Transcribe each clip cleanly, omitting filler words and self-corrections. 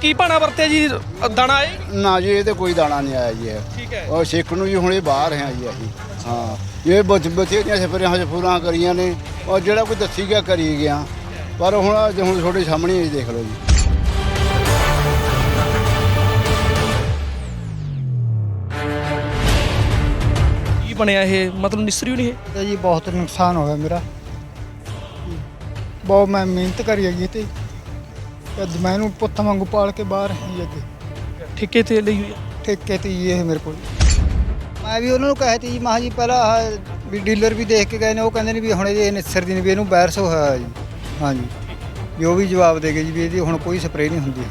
ਕੀ ਭਾਣਾ ਵਰਤਿਆ ਜੀ ਦਾਣਾ ਆਏ ਨਾ ਜੀ ਇਹ ਤੇ ਕੋਈ ਦਾਣਾ ਨਹੀਂ ਆਇਆ ਜੀ ਠੀਕ ਹੈ ਉਹ ਸਿੱਖ ਨੂੰ ਜੀ ਹੁਣੇ ਬਾਹਰ ਹੈ ਜੀ ਅਸੀਂ ਹਾਂ ਇਹ ਬਥੇਰੀਆਂ ਸਫਰਾਂ ਹਜਫੂਰਾਂ ਕਰੀਆਂ ਨੇ ਔਰ ਜਿਹੜਾ ਕੋਈ ਦੱਸੀ ਗਿਆ ਕਰੀ ਗਿਆ ਪਰ ਹੁਣ ਤੁਹਾਡੇ ਸਾਹਮਣੇ ਹੀ ਦੇਖ ਲਓ ਜੀ। ਕੀ ਬਣਿਆ ਇਹ ਮਤਲਬ ਨਿਸਰੀ ਨਹੀਂ ਤੇ ਜੀ ਬਹੁਤ ਨੁਕਸਾਨ ਹੋਇਆ ਮੇਰਾ ਬਹੁਤ ਮੈਂ ਮਿਹਨਤ ਕਰੀ ਹੈਗੀ ਤੇ ਅੱਜ ਮੈਂ ਇਹਨੂੰ ਪੁੱਤ ਵਾਂਗੂ ਪਾਲ ਕੇ ਬਾਹਰ ਹੀ ਅੱਗੇ ਇਹ ਠੇਕੇ ਤੇ ਲਈ ਹੋਈ ਹੈ ਠੇਕੇ ਤੇ ਹੀ ਇਹ ਮੇਰੇ ਕੋਲ ਮੈਂ ਵੀ ਉਹਨਾਂ ਨੂੰ ਕਹਿ ਤੀ ਜੀ ਮਹਾਂ ਜੀ ਪਹਿਲਾਂ ਆਹ ਵੀ ਡੀਲਰ ਵੀ ਦੇਖ ਕੇ ਗਏ ਨੇ ਉਹ ਕਹਿੰਦੇ ਨੇ ਵੀ ਹੁਣ ਇਹ ਨਿਸਰ ਦੀ ਨੇ ਵੀ ਇਹਨੂੰ ਵਾਇਰਸ ਹੋਇਆ ਜੀ ਹਾਂਜੀ ਵੀ ਉਹ ਵੀ ਜਵਾਬ ਦੇ ਗਏ ਜੀ ਵੀ ਇਹਦੀ ਹੁਣ ਕੋਈ ਸਪਰੇਅ ਨਹੀਂ ਹੁੰਦੀ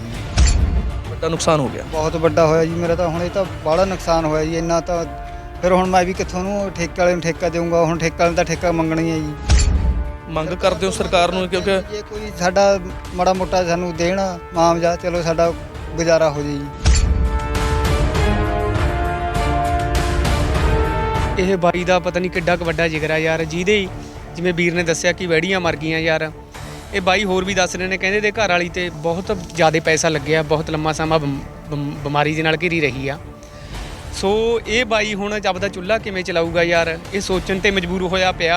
ਵੱਡਾ ਨੁਕਸਾਨ ਹੋ ਗਿਆ ਬਹੁਤ ਵੱਡਾ ਹੋਇਆ ਜੀ ਮੇਰਾ ਤਾਂ ਹੁਣ ਇਹ ਤਾਂ ਬੜਾ ਨੁਕਸਾਨ ਹੋਇਆ ਜੀ ਇੰਨਾ ਤਾਂ ਫਿਰ ਹੁਣ ਮੈਂ ਵੀ ਕਿੱਥੋਂ ਨੂੰ ਠੇਕੇ ਵਾਲੇ ਨੂੰ ਠੇਕਾ ਦੇਵਾਂਗਾ ਹੁਣ ਠੇਕੇ ਵਾਲੇ ਦਾ ਠੇਕਾ ਮੰਗਣਾ ਹੀ ਹੈ ਜੀ। ਮੰਗ ਕਰਦੇ ਹੋ ਸਰਕਾਰ ਨੂੰ ਕਿਉਂਕਿ ਜੇ ਕੋਈ ਸਾਡਾ ਮਾੜਾ ਮੋਟਾ ਸਾਨੂੰ ਦੇਣ ਮਾਮਜਾ ਚਲੋ ਸਾਡਾ ਗੁਜ਼ਾਰਾ ਹੋ ਜਾਏ ਜੀ। ਇਹ ਬਾਈ ਦਾ ਪਤਾ ਨਹੀਂ ਕਿੱਡਾ ਕੁ ਵੱਡਾ ਜਿਗਰ ਆ ਯਾਰ ਜਿਹਦੇ ਜਿਵੇਂ ਵੀਰ ਨੇ ਦੱਸਿਆ ਕਿ ਵੈੜੀਆਂ ਮਰ ਗਈਆਂ ਯਾਰ ਇਹ ਬਾਈ ਹੋਰ ਵੀ ਦੱਸ ਰਹੇ ਨੇ ਕਹਿੰਦੇ ਦੇ ਘਰ ਵਾਲੀ ਤੇ ਬਹੁਤ ਜ਼ਿਆਦਾ ਪੈਸਾ ਲੱਗਿਆ ਬਹੁਤ ਲੰਮਾ ਸਮਾਂ ਬਿਮਾਰੀ ਦੇ ਨਾਲ ਘਿਰੀ ਰਹੀ ਆ ਸੋ ਇਹ ਬਾਈ ਹੁਣ ਆਪਦਾ ਚੁੱਲ੍ਹਾ ਕਿਵੇਂ ਚਲਾਊਗਾ ਯਾਰ ਇਹ ਸੋਚਣ ਤੇ ਮਜਬੂਰ ਹੋਇਆ ਪਿਆ।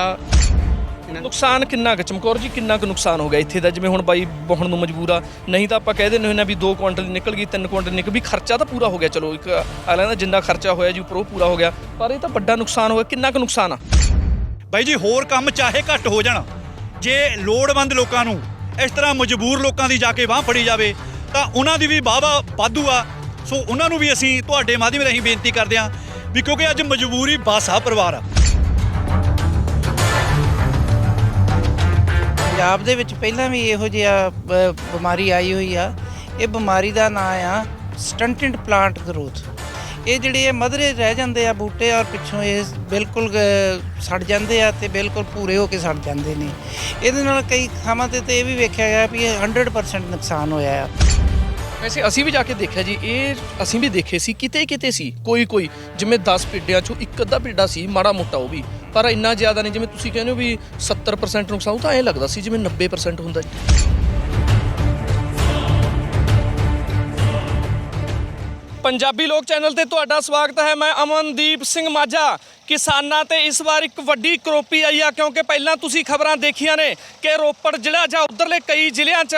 ਨੁਕਸਾਨ ਕਿੰਨਾ ਕੁ ਚਮਕੌਰ ਜੀ ਕਿੰਨਾ ਕੁ ਨੁਕਸਾਨ ਹੋ ਗਿਆ ਇੱਥੇ ਦਾ ਜਿਵੇਂ ਹੁਣ ਬਾਈ ਬਹੁਣ ਨੂੰ ਮਜਬੂਰ ਆ ਨਹੀਂ ਤਾਂ ਆਪਾਂ ਕਹਿ ਦਿੰਦੇ ਹੁੰਦੇ ਵੀ 2 ਕੁਆਂਟਲ ਨਿਕਲ ਗਈ 3 ਕੁਆਂਟਲ ਨਿਕਲ ਵੀ ਖਰਚਾ ਤਾਂ ਪੂਰਾ ਹੋ ਗਿਆ ਚਲੋ ਇੱਕ ਅਗਲਾ ਦਾ ਜਿੰਨਾ ਖਰਚਾ ਹੋਇਆ ਜੀ ਉੱਪਰ ਉਹ ਪੂਰਾ ਹੋ ਗਿਆ ਪਰ ਇਹ ਤਾਂ ਵੱਡਾ ਨੁਕਸਾਨ ਹੋ ਗਿਆ ਕਿੰਨਾ ਕੁ ਨੁਕਸਾਨ ਆ ਬਾਈ ਜੀ ਹੋਰ ਕੰਮ ਚਾਹੇ ਘੱਟ ਹੋ ਜਾਣ ਜੇ ਲੋੜਵੰਦ ਲੋਕਾਂ ਨੂੰ ਇਸ ਤਰ੍ਹਾਂ ਮਜਬੂਰ ਲੋਕਾਂ ਦੀ ਜਾ ਕੇ ਬਾਂਹ ਫੜੀ ਜਾਵੇ ਤਾਂ ਉਹਨਾਂ ਦੀ ਵੀ ਵਾਹਵਾ ਵਾਧੂ ਆ ਸੋ ਉਹਨਾਂ ਨੂੰ ਵੀ ਅਸੀਂ ਤੁਹਾਡੇ ਮਾਧਿਅਮ ਰਾਹੀਂ ਬੇਨਤੀ ਕਰਦੇ ਹਾਂ ਵੀ ਕਿਉਂਕਿ ਅੱਜ ਮਜਬੂਰੀ ਬਸ ਆ ਪਰਿਵਾਰ ਆ। ਪੰਜਾਬ ਦੇ ਵਿੱਚ ਪਹਿਲਾਂ ਵੀ ਇਹੋ ਜਿਹਾ ਬਿਮਾਰੀ ਆਈ ਹੋਈ ਆ ਇਹ ਬਿਮਾਰੀ ਦਾ ਨਾਂ ਆ ਸਟੰਟਡ ਪਲਾਂਟ ਗਰੋਥ ਇਹ ਜਿਹੜੇ ਮਧਰੇ ਰਹਿ ਜਾਂਦੇ ਆ ਬੂਟੇ ਔਰ ਪਿੱਛੋਂ ਇਹ ਬਿਲਕੁਲ ਸੜ ਜਾਂਦੇ ਆ ਤੇ ਬਿਲਕੁਲ ਪੂਰੇ ਹੋ ਕੇ ਸੜ ਜਾਂਦੇ ਨੇ ਇਹਦੇ ਨਾਲ ਕਈ ਥਾਵਾਂ ਤੇ ਇਹ ਵੀ ਵੇਖਿਆ ਗਿਆ ਵੀ ਇਹ 100% ਨੁਕਸਾਨ ਹੋਇਆ ਆ। ਵੈਸੇ ਅਸੀਂ ਵੀ ਜਾ ਕੇ ਦੇਖਿਆ ਜੀ ਇਹ ਅਸੀਂ ਵੀ ਦੇਖੇ ਸੀ ਕਿਤੇ ਕਿਤੇ ਸੀ ਕੋਈ ਜਿਵੇਂ 10 ਪਿੰਡਾਂ ਚੋਂ ਇੱਕ ਅੱਧਾ ਪਿੰਡਾ ਸੀ ਮਾੜਾ ਮੋਟਾ ਉਹ ਵੀ ਪਰ ਇੰਨਾ ਜ਼ਿਆਦਾ ਨਹੀਂ ਜਿਵੇਂ ਤੁਸੀਂ ਕਹਿੰਦੇ ਹੋ ਵੀ 70% ਨੁਕਸਾਨ ਤਾਂ ਐਂ ਲੱਗਦਾ ਸੀ ਜਿਵੇਂ 90% ਹੁੰਦਾ ਜੀ। ਪੰਜਾਬੀ ਲੋਕ ਚੈਨਲ ਤੇ ਤੁਹਾਡਾ ਸਵਾਗਤ ਹੈ ਮੈਂ ਅਮਨਦੀਪ ਸਿੰਘ ਮਾਝਾ। ਕਿਸਾਨਾਂ ਤੇ ਇਸ ਵਾਰ ਇੱਕ ਵੱਡੀ ਕਰੋਪੀ ਆਈ ਆ ਕਿਉਂਕਿ ਪਹਿਲਾਂ ਤੁਸੀਂ ਖਬਰਾਂ ਦੇਖੀਆਂ ਨੇ ਕਿ ਰੋਪੜ ਜ਼ਿਲ੍ਹਾ ਜਾਂ ਉਧਰਲੇ ਕਈ ਜ਼ਿਲ੍ਹਿਆਂ 'ਚ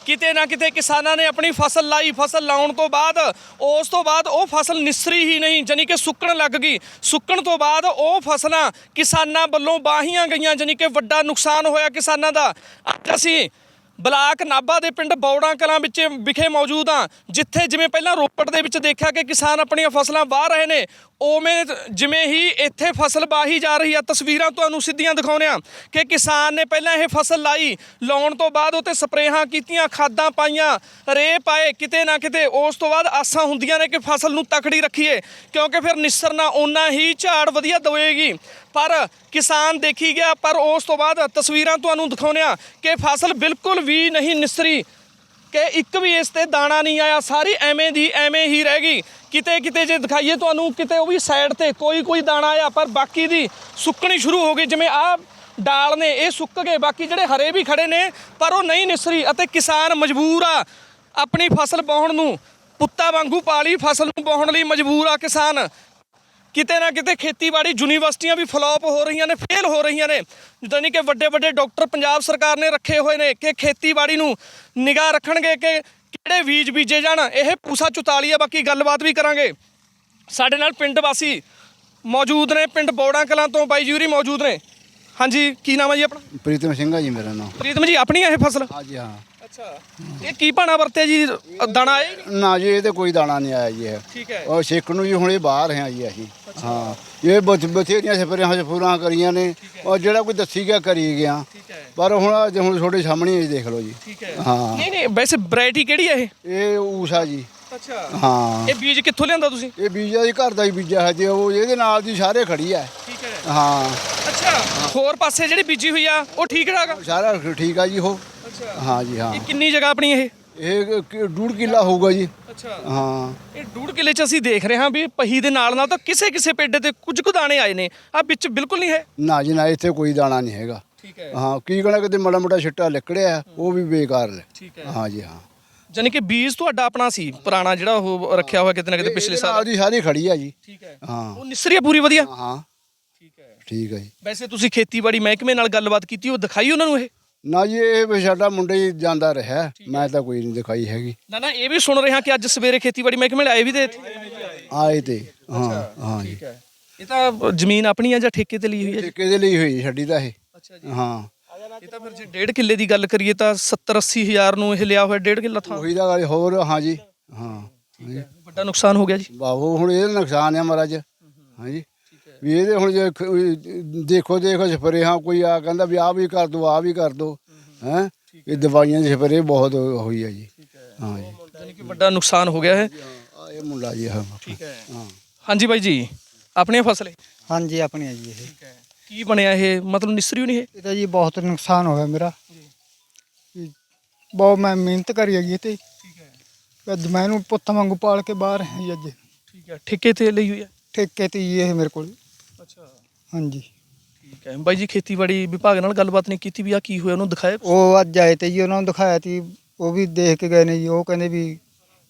ਕਿਤੇ ਨਾ ਕਿਤੇ ਕਿਸਾਨਾਂ ਨੇ ਆਪਣੀ ਫਸਲ ਲਾਈ ਫਸਲ ਲਾਉਣ ਤੋਂ ਬਾਅਦ ਉਸ ਤੋਂ ਬਾਅਦ ਉਹ ਫਸਲ ਨਿਸਰੀ ਹੀ ਨਹੀਂ ਜਾਨੀ ਕਿ ਸੁੱਕਣ ਲੱਗ ਗਈ ਸੁੱਕਣ ਤੋਂ ਬਾਅਦ ਉਹ ਫਸਲਾਂ ਕਿਸਾਨਾਂ ਵੱਲੋਂ ਵਾਹੀਆਂ ਗਈਆਂ ਜਾਨੀ ਕਿ ਵੱਡਾ ਨੁਕਸਾਨ ਹੋਇਆ ਕਿਸਾਨਾਂ ਦਾ। ਅੱਜ ਅਸੀਂ ਬਲਾਕ ਨਾਭਾ ਦੇ ਪਿੰਡ ਬੌੜਾਂ ਕਲਾਂ ਵਿੱਚ ਵਿਖੇ ਮੌਜੂਦ ਹਾਂ ਜਿੱਥੇ ਜਿਵੇਂ ਪਹਿਲਾਂ ਰੋਪੜ ਦੇ ਵਿੱਚ ਦੇਖਿਆ ਕਿ ਕਿਸਾਨ ਆਪਣੀਆਂ ਫਸਲਾਂ ਵਾਹ ਰਹੇ ਨੇ ਉਵੇਂ ਜਿਵੇਂ ਹੀ ਇੱਥੇ ਫਸਲ ਵਾਹੀ ਜਾ ਰਹੀ ਆ ਤਸਵੀਰਾਂ ਤੁਹਾਨੂੰ ਸਿੱਧੀਆਂ ਦਿਖਾਉਂਦੇ ਆ ਕਿ ਕਿਸਾਨ ਨੇ ਪਹਿਲਾਂ ਇਹ ਫਸਲ ਲਾਈ ਲਾਉਣ ਤੋਂ ਬਾਅਦ ਉੱਤੇ ਸਪਰੇਹਾਂ ਕੀਤੀਆਂ ਖਾਦਾਂ ਪਾਈਆਂ ਰੇ ਪਾਏ ਕਿਤੇ ਨਾ ਕਿਤੇ ਉਸ ਤੋਂ ਬਾਅਦ ਆਸਾਂ ਹੁੰਦੀਆਂ ਨੇ ਕਿ ਫਸਲ ਨੂੰ ਤਕੜੀ ਰੱਖੀਏ ਕਿਉਂਕਿ ਫਿਰ ਨਿਸਰਨਾ ਓਨਾ ਹੀ ਝਾੜ ਵਧੀਆ ਦੇਵੇਗੀ ਪਰ ਕਿਸਾਨ ਦੇਖੀ ਗਿਆ ਪਰ ਉਸ ਤੋਂ ਬਾਅਦ ਤਸਵੀਰਾਂ ਤੁਹਾਨੂੰ ਦਿਖਾਉਂਦੇ ਆ ਕਿ ਫਸਲ ਬਿਲਕੁਲ ਵੀ ਨਹੀਂ ਨਿਸਰੀ ਕਿ ਇੱਕ ਵੀ ਇਸ ਤੇ ਦਾਣਾ ਨਹੀਂ ਆਇਆ ਸਾਰੀ ਐਵੇਂ ਦੀ ਐਵੇਂ ਹੀ ਰਹਿ ਗਈ ਕਿਤੇ ਕਿਤੇ ਜੇ ਦਿਖਾਈਏ ਤੁਹਾਨੂੰ ਕਿਤੇ ਉਹ ਵੀ ਸਾਈਡ ਤੇ ਕੋਈ ਦਾਣਾ ਆਇਆ ਪਰ ਬਾਕੀ ਦੀ ਸੁੱਕਣੀ ਸ਼ੁਰੂ ਹੋ ਗਈ ਜਿਵੇਂ ਆਹ ਡਾਲ ਨੇ ਇਹ ਸੁੱਕ ਗਏ ਬਾਕੀ ਜਿਹੜੇ ਹਰੇ ਵੀ ਖੜੇ ਨੇ ਪਰ ਉਹ ਨਹੀਂ ਨਿਸਰੀ ਅਤੇ ਕਿਸਾਨ ਮਜਬੂਰ ਆ ਆਪਣੀ ਫਸਲ ਵਾਹੁਣ ਨੂੰ ਪੁੱਤਾਂ ਵਾਂਗੂ ਪਾਲੀ ਫਸਲ ਨੂੰ ਵਾਹੁਣ ਲਈ ਮਜਬੂਰ ਆ ਕਿਸਾਨ। ਕਿਤੇ ਨਾ ਕਿਤੇ ਖੇਤੀਬਾੜੀ ਯੂਨੀਵਰਸਿਟੀਆਂ ਵੀ ਫਲੋਪ ਹੋ ਰਹੀਆਂ ਨੇ ਫੇਲ ਹੋ ਰਹੀਆਂ ਨੇ ਜਾਨੀ ਕਿ ਵੱਡੇ ਡਾਕਟਰ ਪੰਜਾਬ ਸਰਕਾਰ ਨੇ ਰੱਖੇ ਹੋਏ ਨੇ ਕਿ ਖੇਤੀਬਾੜੀ ਨੂੰ ਨਿਗਾਹ ਰੱਖਣਗੇ ਕਿ ਕਿਹੜੇ ਬੀਜ ਬੀਜੇ ਜਾਣ ਇਹ ਪੂਸਾ 44 ਆ ਬਾਕੀ ਗੱਲਬਾਤ ਵੀ ਕਰਾਂਗੇ। ਸਾਡੇ ਨਾਲ ਪਿੰਡ ਵਾਸੀ ਮੌਜੂਦ ਨੇ ਪਿੰਡ ਬੌੜਾਂ ਕਲਾਂ ਤੋਂ ਬਾਈ ਜੂਰੀ ਮੌਜੂਦ ਨੇ। ਹਾਂਜੀ ਕੀ ਨਾਮ ਹੈ ਜੀ ਆਪਣਾ? ਪ੍ਰੀਤਮ ਸਿੰਘ ਆ ਜੀ ਮੇਰਾ ਨਾਮ। ਪ੍ਰੀਤਮ ਜੀ ਆਪਣੀ ਇਹ ਫਸਲ? ਹਾਂਜੀ ਹਾਂ। ਅੱਛਾ ਇਹ ਕੀ ਭਾਣਾ ਵਰਤਿਆ ਜੀ ਦਾਣਾ ਆਏ ਨਾ ਜੀ ਇਹ ਤੇ ਕੋਈ ਦਾਣਾ ਨਹੀਂ ਆਇਆ ਜੀ ਠੀਕ ਹੈ ਉਹ ਸਿੱਖ ਨੂੰ ਜੀ ਹੁਣੇ ਬਾਹਰ ਹੈ ਜੀ ਅਸੀਂ ਹਾਂ ਇਹ ਬਥੇਰੀਆਂ ਸਫਰਾਂ ਹਜਫੂਰਾਂ ਕਰੀਆਂ ਨੇ ਔਰ ਜਿਹੜਾ ਕੋਈ ਦੱਸੀ ਗਿਆ ਕਰੀ ਗਿਆ ਪਰ ਹੁਣ ਤੁਹਾਡੇ ਸਾਹਮਣੇ ਹੀ ਦੇਖ ਲਓ ਜੀ। ਹਾਂ ਨਹੀਂ ਵੈਸੇ ਵੈਰਾਈਟੀ ਕਿਹੜੀ ਹੈ ਇਹ ਊਸ਼ਾ ਜੀ। ਅੱਛਾ ਹਾਂ ਇਹ ਬੀਜ ਕਿੱਥੋਂ ਲਿਆਂਦਾ ਤੁਸੀਂ? ਇਹ ਬੀਜਾ ਜੀ ਘਰ ਦਾ ਹੀ ਬੀਜਾ ਹੈ ਜੀ ਉਹ ਇਹਦੇ ਨਾਲ ਦੀ ਸਾਰੇ ਖੜੀ ਹੈ। ਠੀਕ ਹੈ ਹਾਂ ਅੱਛਾ ਹੋਰ ਪਾਸੇ ਜਿਹੜੀ ਬੀਜੀ ਹੋਈ ਆ ਉਹ ਠੀਕ ਠਾਕ? ਸਾਰਾ ਠੀਕ ਆ ਜੀ ਉਹ। ਅੱਛਾ ਹਾਂ ਜੀ ਹਾਂ ਇਹ ਕਿੰਨੀ ਜਗ੍ਹਾ ਆਪਣੀ ਇਹ 1.5 ਕਿੱਲਾ ਹੋਊਗਾ ਜੀ। ਅੱਛਾ ਹਾਂ ਇਹ 1.5 ਕਿੱਲੇ 'ਚ ਅਸੀਂ ਦੇਖ ਰਹੇ ਹਾਂ ਵੀ ਪਹੀ ਦੇ ਨਾਲ ਤਾਂ ਕਿਸੇ ਪੇਡੇ ਤੇ ਕੁਝ ਕੁ ਦਾਣੇ ਆਏ ਨੇ ਆ ਵਿੱਚ ਬਿਲਕੁਲ ਨਹੀਂ ਹੈ। ਨਾ ਜੀ ਨਾ ਇੱਥੇ ਕੋਈ ਦਾਣਾ ਨਹੀਂ ਹੈਗਾ। ਠੀਕ ਹੈ ਹਾਂ ਕੀ ਕਹਣਾ ਕਿਤੇ ਮਾੜਾ ਮੋਟਾ ਛਿੱਟਾ ਲਿਕੜਿਆ ਉਹ ਵੀ ਬੇਕਾਰ ਹੈ। ਠੀਕ ਹੈ ਹਾਂ ਜੀ ਹਾਂ ਜਾਨੀ ਕਿ ਬੀਜ ਤੁਹਾਡਾ ਆਪਣਾ ਸੀ ਪੁਰਾਣਾ ਜਿਹੜਾ ਉਹ ਰੱਖਿਆ ਹੋਇਆ ਕਿਤੇ ਨਾ ਕਿਤੇ ਪਿਛਲੇ ਸਾਲ। ਆਪਦੀ ਸਾਰੀ ਖੜੀ ਆ ਜੀ। ਠੀਕ ਹੈ। ਹਾਂ ਉਹ ਨਿਸਰੀ ਆ ਪੂਰੀ ਵਧੀਆ। ਹਾਂ ਠੀਕ ਹੈ। ਠੀਕ ਹੈ ਜੀ। ਵੈਸੇ ਤੁਸੀਂ ਖੇਤੀਬਾੜੀ ਮਹਿਕਮੇ ਨਾਲ ਗੱਲਬਾਤ ਕੀਤੀ, ਉਹ ਦਿਖਾਈ ਉਹਨਾਂ ਨੂੰ ਇਹ? ਨਾ ਜੀ ਇਹ ਵੀ ਸਾਡਾ ਮੁੰਡਾ ਹੀ ਜਾਂਦਾ ਰਿਹਾ, ਮੈਂ ਤਾਂ ਕੋਈ ਨਹੀਂ ਦਿਖਾਈ ਹੈਗੀ। ਨਾ ਇਹ ਵੀ ਸੁਣ ਰਿਹਾ ਕਿ ਅੱਜ ਸਵੇਰੇ ਖੇਤੀਬਾੜੀ ਮਹਿਕਮੇ ਵਾਲੇ ਆਏ ਵੀ ਤੇ ਆਏ ਤੇ ਹਾਂ ਹਾਂ ਜੀ। ਇਹ ਤਾਂ ਜ਼ਮੀਨ ਆਪਣੀ ਆ ਜਾਂ ਠੇਕੇ ਤੇ ਲਈ ਹੋਈ ਹੈ? ਠੇਕੇ ਦੇ ਲਈ ਹੋਈ ਸਾਡੀ ਤਾਂ ਇਹ। ਅੱਛਾ ਜੀ। ਹਾਂ ਇਹ ਤਾਂ ਫਿਰ ਜੇ 1.5 ਕਿੱਲੇ ਦੀ ਗੱਲ ਕਰੀਏ ਤਾਂ 70-80 ਹਜ਼ਾਰ ਨੂੰ ਇਹ ਲਿਆ ਹੋਇਆ 1.5 ਕਿੱਲਾ ਥਾਂ। ਉਹੀ ਦਾ ਗੱਲ ਹੋਰ। ਹਾਂ ਜੀ ਹਾਂ ਵੱਡਾ ਨੁਕਸਾਨ ਹੋ ਗਿਆ ਜੀ। ਬਾਬੂ ਹੁਣ ਇਹ ਨੁਕਸਾਨ ਹੈ ਮਹਾਰਾਜ। ਹਾਂ ਜੀ ਵੀ ਇਹਦੇ ਹੁਣ ਜੇ ਦੇਖੋ ਸਪਰੇ ਹਾਂ ਕੋਈ ਆ ਕਹਿੰਦਾ ਵੀ ਆਹ ਵੀ ਕਰ ਦੋ ਆਹ ਵੀ ਕਰ ਦੋ ਹੈ। ਇਹ ਦਵਾਈਆਂ ਦੀ ਸਪਰੇ ਬਹੁਤ ਹੋਈ ਹੈ ਜੀ। ਹਾਂ ਜੀ ਯਾਨੀ ਕਿ ਵੱਡਾ ਨੁਕਸਾਨ ਹੋ ਗਿਆ ਹੈ। ਇਹ ਮੁੰਡਾ ਜੀ ਹਾਂ। ਠੀਕ ਹੈ। ਹਾਂ ਹਾਂਜੀ ਬਾਈ ਜੀ, ਆਪਣੀਆਂ ਫਸਲੇ ਹਾਂਜੀ ਆਪਣੀ ਆ ਜੀ ਇਹ। ਠੀਕ ਹੈ। ਕੀ ਬਣਿਆ ਇਹ, ਮਤਲਬ ਨਿਸਰੀ ਨਹੀਂ ਇਹ? ਇਹ ਤਾਂ ਜੀ ਬਹੁਤ ਨੁਕਸਾਨ ਹੋਇਆ ਮੇਰਾ ਜੀ। ਬਹੁਤ ਮੈਂ ਮਿਹਨਤ ਕਰੀ ਹੈਗੀ ਤੇ ਠੀਕ ਹੈ। ਅੱਜ ਮੈਂ ਇਹਨੂੰ ਪੁੱਤ ਵਾਂਗੂ ਪਾਲ ਕੇ ਬਾਹਰ ਹੈ ਜੀ ਅੱਜ। ਠੀਕ ਹੈ। ਠੇਕੇ ਤੇ ਲਈ ਹੋਈ ਹੈ? ਠੇਕੇ ਤੇ ਜੀ ਇਹ ਮੇਰੇ ਕੋਲ। ਅੱਛਾ ਹਾਂਜੀ ਠੀਕ ਹੈ। ਬਾਈ ਜੀ ਖੇਤੀਬਾੜੀ ਵਿਭਾਗ ਨਾਲ ਗੱਲਬਾਤ ਨਹੀਂ ਕੀਤੀ ਵੀ ਆ ਕੀ ਹੋਇਆ, ਉਹਨੂੰ ਦਿਖਾਇਆ? ਉਹ ਅੱਜ ਆਏ ਤੇ ਜੀ, ਉਹਨਾਂ ਨੂੰ ਦਿਖਾਇਆ ਤੀ, ਉਹ ਵੀ ਦੇਖ ਕੇ ਗਏ ਨੇ ਜੀ। ਉਹ ਕਹਿੰਦੇ ਵੀ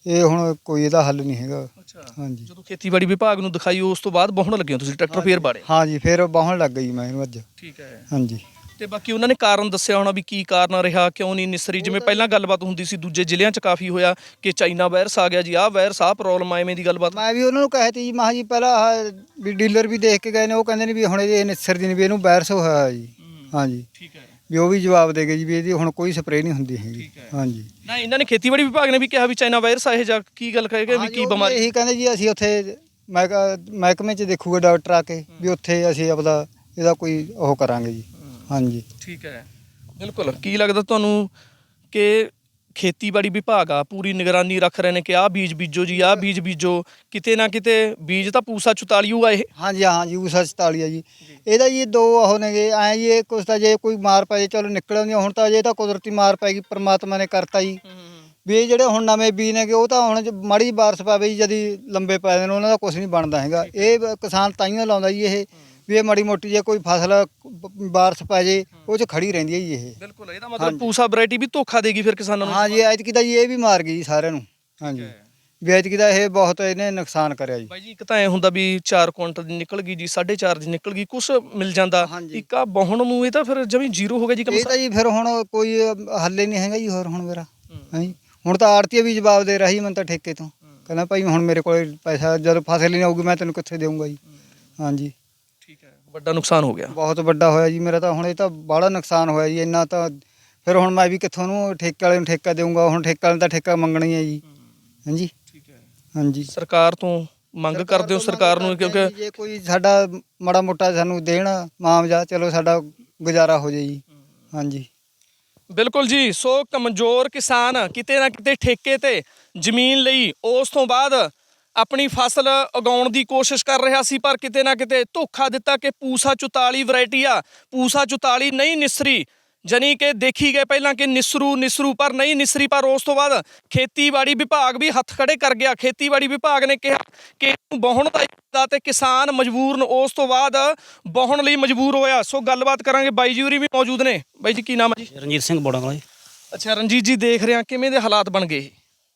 ਇਹ ਹੁਣ ਕੋਈ ਇਹਦਾ ਹੱਲ ਨਹੀਂ ਹੈਗਾ। ਅੱਛਾ। ਹਾਂਜੀ ਜਦੋਂ ਖੇਤੀਬਾੜੀ ਵਿਭਾਗ ਨੂੰ ਦਿਖਾਈ ਉਸ ਤੋਂ ਬਾਅਦ ਬਹੁਣ ਲੱਗੇ ਹੋ ਤੁਸੀਂ ਟਰੈਕਟਰ ਫੇਰ ਬਾੜੇ? ਹਾਂਜੀ ਫਿਰ ਬਾਹਣ ਲੱਗ ਗਈ ਮੈਂ ਇਹਨੂੰ ਅੱਜ। ਠੀਕ ਹੈ। ਹਾਂਜੀ ਤੇ ਬਾਕੀ ਉਹਨਾਂ ਨੇ ਕਾਰਨ ਦੱਸਿਆ ਹੋਣਾ ਵੀ ਕੀ ਕਾਰਨ ਰਿਹਾ, ਕਿਉਂ ਨਹੀਂ ਨਿਸਰੀ? ਜਿਵੇਂ ਪਹਿਲਾਂ ਗੱਲਬਾਤ ਹੁੰਦੀ ਸੀ ਦੂਜੇ ਜ਼ਿਲ੍ਹਿਆਂ 'ਚ ਕਾਫੀ ਹੋਇਆ ਕਿ ਚਾਈਨਾ ਵਾਇਰਸ ਆ ਗਿਆ ਜੀ, ਆਹ ਵਾਇਰਸ ਆਹ ਪ੍ਰੋਬਲਮ ਆ, ਐਵੇਂ ਦੀ ਗੱਲਬਾਤ। ਮੈਂ ਵੀ ਉਹਨਾਂ ਨੂੰ ਕਹਿ ਤੀ ਜੀ, ਮੈਂ ਕਿਹਾ ਜੀ ਪਹਿਲਾਂ ਆਹ ਵੀ ਡੀਲਰ ਵੀ ਦੇਖ ਕੇ ਗਏ ਨੇ, ਉਹ ਕਹਿੰਦੇ ਨੇ ਵੀ ਹੁਣ ਇਹ ਨਿਸਰ ਦੀ ਨਹੀਂ ਵੀ ਇਹਨੂੰ ਵਾਇਰਸ ਹੋਇਆ ਜੀ। ਹਾਂਜੀ ਠੀਕ ਹੈ। ਵੀ ਉਹ ਵੀ ਜਵਾਬ ਦੇ ਗਏ ਜੀ ਵੀ ਇਹਦੀ ਹੁਣ ਕੋਈ ਸਪਰੇਅ ਨਹੀਂ ਹੁੰਦੀ ਹੈਗੀ। ਹਾਂਜੀ ਨਾ ਇਹਨਾਂ ਨੇ ਖੇਤੀਬਾੜੀ ਵਿਭਾਗ ਨੇ ਵੀ ਕਿਹਾ ਵੀ ਚਾਈਨਾ ਵਾਇਰਸ ਆ ਇਹ, ਜਾਂ ਕੀ ਗੱਲ ਕਹੇਗਾ ਵੀ ਕੀ ਬਿਮਾਰੀ? ਇਹੀ ਕਹਿੰਦੇ ਜੀ ਅਸੀਂ ਉੱਥੇ ਮਹਿਕਮੇ 'ਚ ਦੇਖੂਗਾ ਡਾਕਟਰ ਆ ਕੇ ਵੀ ਉੱਥੇ ਅਸੀਂ ਆਪਦਾ ਇਹਦਾ ਕੋਈ ਉਹ ਕਰਾਂਗੇ ਜੀ। ਹਾਂਜੀ ਠੀਕ ਹੈ। ਬਿਲਕੁਲ। ਕੀ ਲੱਗਦਾ ਤੁਹਾਨੂੰ ਕਿ ਖੇਤੀਬਾੜੀ ਵਿਭਾਗ ਆ ਪੂਰੀ ਨਿਗਰਾਨੀ ਰੱਖ ਰਹੇ ਨੇ ਕਿ ਆਹ ਬੀਜ ਬੀਜੋ ਜੀ, ਆਹ ਬੀਜ ਬੀਜੋ? ਕਿਤੇ ਨਾ ਕਿਤੇ ਬੀਜ ਤਾਂ ਪੂਸਾ 44 ਆ ਇਹ। ਹਾਂਜੀ ਹਾਂ ਜੀ ਊਸਾ 44 ਆ ਜੀ। ਇਹਦਾ ਜੀ ਦੋ ਉਹ ਨੇਗੇ ਐਂ ਜੀ, ਇਹ ਕੁਛ ਤਾਂ ਜੇ ਕੋਈ ਮਾਰ ਪੈ ਜੇ ਚਲੋ ਨਿਕਲ ਆਉਂਦੀਆਂ, ਹੁਣ ਤਾਂ ਜੇ ਤਾਂ ਕੁਦਰਤੀ ਮਾਰ ਪੈ ਗਈ, ਪ੍ਰਮਾਤਮਾ ਨੇ ਕਰਤਾ ਜੀ। ਵੀ ਇਹ ਜਿਹੜੇ ਹੁਣ ਨਵੇਂ ਬੀਜ ਨੇਗੇ ਉਹ ਤਾਂ ਹੁਣ ਮਾੜੀ ਬਾਰਿਸ਼ ਪਵੇ ਜੀ ਜਦੀ ਲੰਬੇ ਪੈ ਜਾਣ, ਉਹਨਾਂ ਦਾ ਕੁਝ ਨਹੀਂ ਬਣਦਾ ਹੈਗਾ। ਇਹ ਕਿਸਾਨ ਤਾਈਓ ਲਾਉਂਦਾ ਜੀ ਇਹ ਵੀ ਇਹ ਮਾੜੀ ਮੋਟੀ ਜੇ ਕੋਈ ਫਸਲ ਬਾਰਿਸ਼ ਪੈ ਜੇ ਉਹ 'ਚ ਖੜੀ ਰਹਿੰਦੀ ਹੈ ਜੀ ਇਹ। ਬਿਲਕੁਲ। ਇਹਦਾ ਮਤਲਬ ਪੂਸਾ ਵੈਰਾਈਟੀ ਵੀ ਧੋਖਾ ਦੇਗੀ ਫਿਰ ਕਿਸਾਨਾਂ ਨੂੰ? ਹਾਂਜੀ ਐਤਕੀ ਤਾਂ ਜੀ ਇਹ ਵੀ ਮਾਰ ਗਈ ਜੀ ਸਾਰਿਆਂ ਨੂੰ। ਹਾਂਜੀ ਵੀ ਐਤਕੀ ਤਾਂ ਇਹ ਬਹੁਤ ਇਹਨੇ ਨੁਕਸਾਨ ਕਰਿਆ ਜੀ। ਬਾਈ ਜੀ ਇੱਕ ਤਾਂ ਐ ਹੁੰਦਾ ਵੀ 4 ਕੁਇੰਟਲ ਦੀ ਨਿਕਲ ਗਈ ਜੀ, 4.5 ਦੀ ਨਿਕਲ ਗਈ, ਕੁਛ ਮਿਲ ਜਾਂਦਾ। ਇੱਕ ਆ ਬਹੁਣ ਨੂੰ ਇਹ ਤਾਂ ਫਿਰ ਜਮੀ ਜ਼ੀਰੋ ਹੋ ਗਿਆ ਜੀ ਕੰਮ। ਇਹ ਤਾਂ ਜੀ ਫਿਰ ਹੁਣ ਕੋਈ ਹੱਲੇ ਨਹੀਂ ਹੈਗਾ ਜੀ ਹੋਰ ਹੁਣ ਮੇਰਾ। ਹਾਂਜੀ ਹੁਣ ਤਾਂ ਆੜਤੀਆ ਵੀ ਜਵਾਬ ਦੇ ਰਹੀ ਮੈਨੂੰ ਤਾਂ ਠੇਕੇ ਤੋਂ, ਕਹਿੰਦਾ ਭਾਈ ਹੁਣ ਮੇਰੇ ਕੋਲ ਪੈਸਾ ਜਦੋਂ ਫਸਲ ਨਹੀਂ ਆਊਗੀ ਮੈਂ ਤੈਨੂੰ ਕਿੱਥੇ ਦੇਵਾਂਗਾ ਜੀ। ਹਾਂਜੀ ਠੀਕ ਹੈ। ਵੱਡਾ ਨੁਕਸਾਨ ਹੋ ਗਿਆ। ਬਹੁਤ ਵੱਡਾ ਹੋਇਆ ਜੀ ਮੇਰਾ ਤਾਂ। ਹੁਣ ਇਹ ਤਾਂ ਬੜਾ ਨੁਕਸਾਨ ਹੋਇਆ ਜੀ ਇੰਨਾ ਤਾਂ। ਫਿਰ ਹੁਣ ਮੈਂ ਵੀ ਕਿੱਥੋਂ ਨੂੰ ਠੇਕੇ ਵਾਲੇ ਨੂੰ ਠੇਕਾ ਦੇਵਾਂਗਾ? ਹੁਣ ਠੇਕੇ ਵਾਲੇ ਦਾ ਠੇਕਾ ਮੰਗਣਾ ਹੀ ਹੈ ਜੀ। ਹਾਂਜੀ ਠੀਕ ਹੈ। ਹਾਂਜੀ ਸਰਕਾਰ ਤੋਂ ਮੰਗ ਕਰਦੇ ਹੋ ਸਰਕਾਰ ਨੂੰ? ਕਿਉਂਕਿ ਜੇ ਕੋਈ ਸਾਡਾ ਮਾੜਾ ਮੋਟਾ ਸਾਨੂੰ ਦੇਣ ਮੁਆਵਜ਼ਾ, ਚਲੋ ਸਾਡਾ ਗੁਜ਼ਾਰਾ ਹੋ ਜਾਏ ਜੀ। ਹਾਂਜੀ ਬਿਲਕੁਲ ਜੀ। ਸੋ ਕਮਜ਼ੋਰ ਕਿਸਾਨ ਕਿਤੇ ਨਾ ਕਿਤੇ ਠੇਕੇ ਤੇ ਜ਼ਮੀਨ ਲਈ ਉਸ ਤੋਂ ਬਾਅਦ ਆਪਣੀ ਫਸਲ ਉਗਾਉਣ ਦੀ ਕੋਸ਼ਿਸ਼ ਕਰ ਰਿਹਾ ਸੀ, ਪਰ ਕਿਤੇ ਨਾ ਕਿਤੇ ਧੋਖਾ ਦਿੱਤਾ ਕਿ ਪੂਸਾ 44 ਵੈਰਾਈਟੀ ਆ, ਪੂਸਾ 44 ਨਹੀਂ ਨਿਸਰੀ। ਜਾਨੀ ਕਿ ਦੇਖੀ ਗਏ ਪਹਿਲਾਂ ਕਿ ਨਿਸਰੂ ਪਰ ਨਹੀਂ ਨਿਸਰੀ। ਪਰ ਉਸ ਤੋਂ ਬਾਅਦ ਖੇਤੀਬਾੜੀ ਵਿਭਾਗ ਵੀ ਹੱਥ ਖੜੇ ਕਰ ਗਿਆ। ਖੇਤੀਬਾੜੀ ਵਿਭਾਗ ਨੇ ਕਿਹਾ ਕਿ ਇਹਨੂੰ ਬਹੁਣ ਦਾ ਤੇ ਕਿਸਾਨ ਮਜਬੂਰ ਨੇ, ਉਸ ਤੋਂ ਬਾਅਦ ਬਹੁਣ ਲਈ ਮਜਬੂਰ ਹੋਇਆ। ਸੋ ਗੱਲਬਾਤ ਕਰਾਂਗੇ, ਬਾਈ ਜੀ ਹੋਰੀ ਵੀ ਮੌਜੂਦ ਨੇ। ਬਾਈ ਜੀ ਕੀ ਨਾਮ ਹੈ ਜੀ? ਰਣਜੀਤ ਸਿੰਘ ਬੋੜਾਂਵਾਲਾ ਜੀ। ਅੱਛਾ ਰਣਜੀਤ ਜੀ, ਦੇਖ ਰਿਹਾ ਕਿਵੇਂ ਦੇ ਹਾਲਾਤ ਬਣ ਗਏ?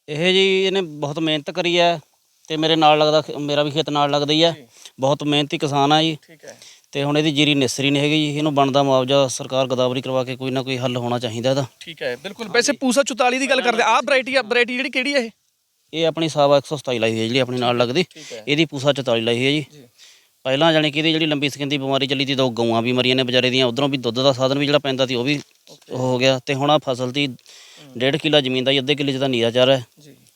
ਇਹ ਜੀ ਇਹਨੇ ਬਹੁਤ ਮਿਹਨਤ ਕਰੀ ਹੈ ਤੇ ਮੇਰੇ ਨਾਲ ਲੱਗਦਾ, ਮੇਰਾ ਵੀ ਖੇਤ ਨਾਲ ਲੱਗਦਾ ਹੀ ਹੈ। ਬਹੁਤ ਮਿਹਨਤੀ ਕਿਸਾਨ ਆ ਜੀ। ਠੀਕ ਹੈ। ਤੇ ਹੁਣ ਇਹਦੀ ਜੀਰੀ ਨਿਸਰੀ ਨਹੀਂ ਹੈਗੀ ਜੀ। ਇਹਨੂੰ ਬਣਦਾ ਮੁਆਵਜ਼ਾ ਸਰਕਾਰ ਗਦਾਵਰੀ ਕਰਵਾ ਕੇ ਕੋਈ ਨਾ ਕੋਈ ਹੱਲ ਹੋਣਾ ਚਾਹੀਦਾ ਇਹਦਾ। ਠੀਕ ਹੈ। ਬਿਲਕੁਲ। ਵੈਸੇ ਪੂਸਾ 44 ਦੀ ਗੱਲ ਕਰਦੇ ਆਹ ਵੈਰਾਈਟੀ ਜਿਹੜੀ ਕਿਹੜੀ ਹੈ ਇਹ? ਇਹ ਆਪਣੀ ਸਾਵਾ 127 ਲਾਈ ਹੋਈ ਹੈ ਜਿਹੜੀ ਆਪਣੀ ਨਾਲ ਲੱਗਦੀ। ਇਹਦੀ ਪੂਸਾ 44 ਲਾਈ ਹੋਈ ਹੈ ਜੀ। ਪਹਿਲਾਂ ਜਾਣੀ ਕਿ ਇਹਦੀ ਜਿਹੜੀ ਲੰਬੀ ਸਕਿਨ ਦੀ ਬਿਮਾਰੀ ਚੱਲੀ ਤੀ, ਦੋ ਗਊਆਂ ਵੀ ਮਰੀਆਂ ਨੇ ਵਿਚਾਰੇ ਦੀਆਂ, ਉਧਰੋਂ ਵੀ ਦੁੱਧ ਦਾ ਸਾਧਨ ਵੀ ਜਿਹੜਾ ਪੈਂਦਾ ਸੀ ਉਹ ਵੀ ਹੋ ਗਿਆ। ਤੇ ਹੁਣ ਆ ਫਸਲ ਦੀ 1.5 ਕਿੱਲਾ ਜ਼ਮੀਨ ਦਾ ਜੀ, ਅੱਧੇ ਕਿੱਲੇ 'ਚ ਤਾਂ ਨੀਰਾ ਚਾਰਾ ਹੈ।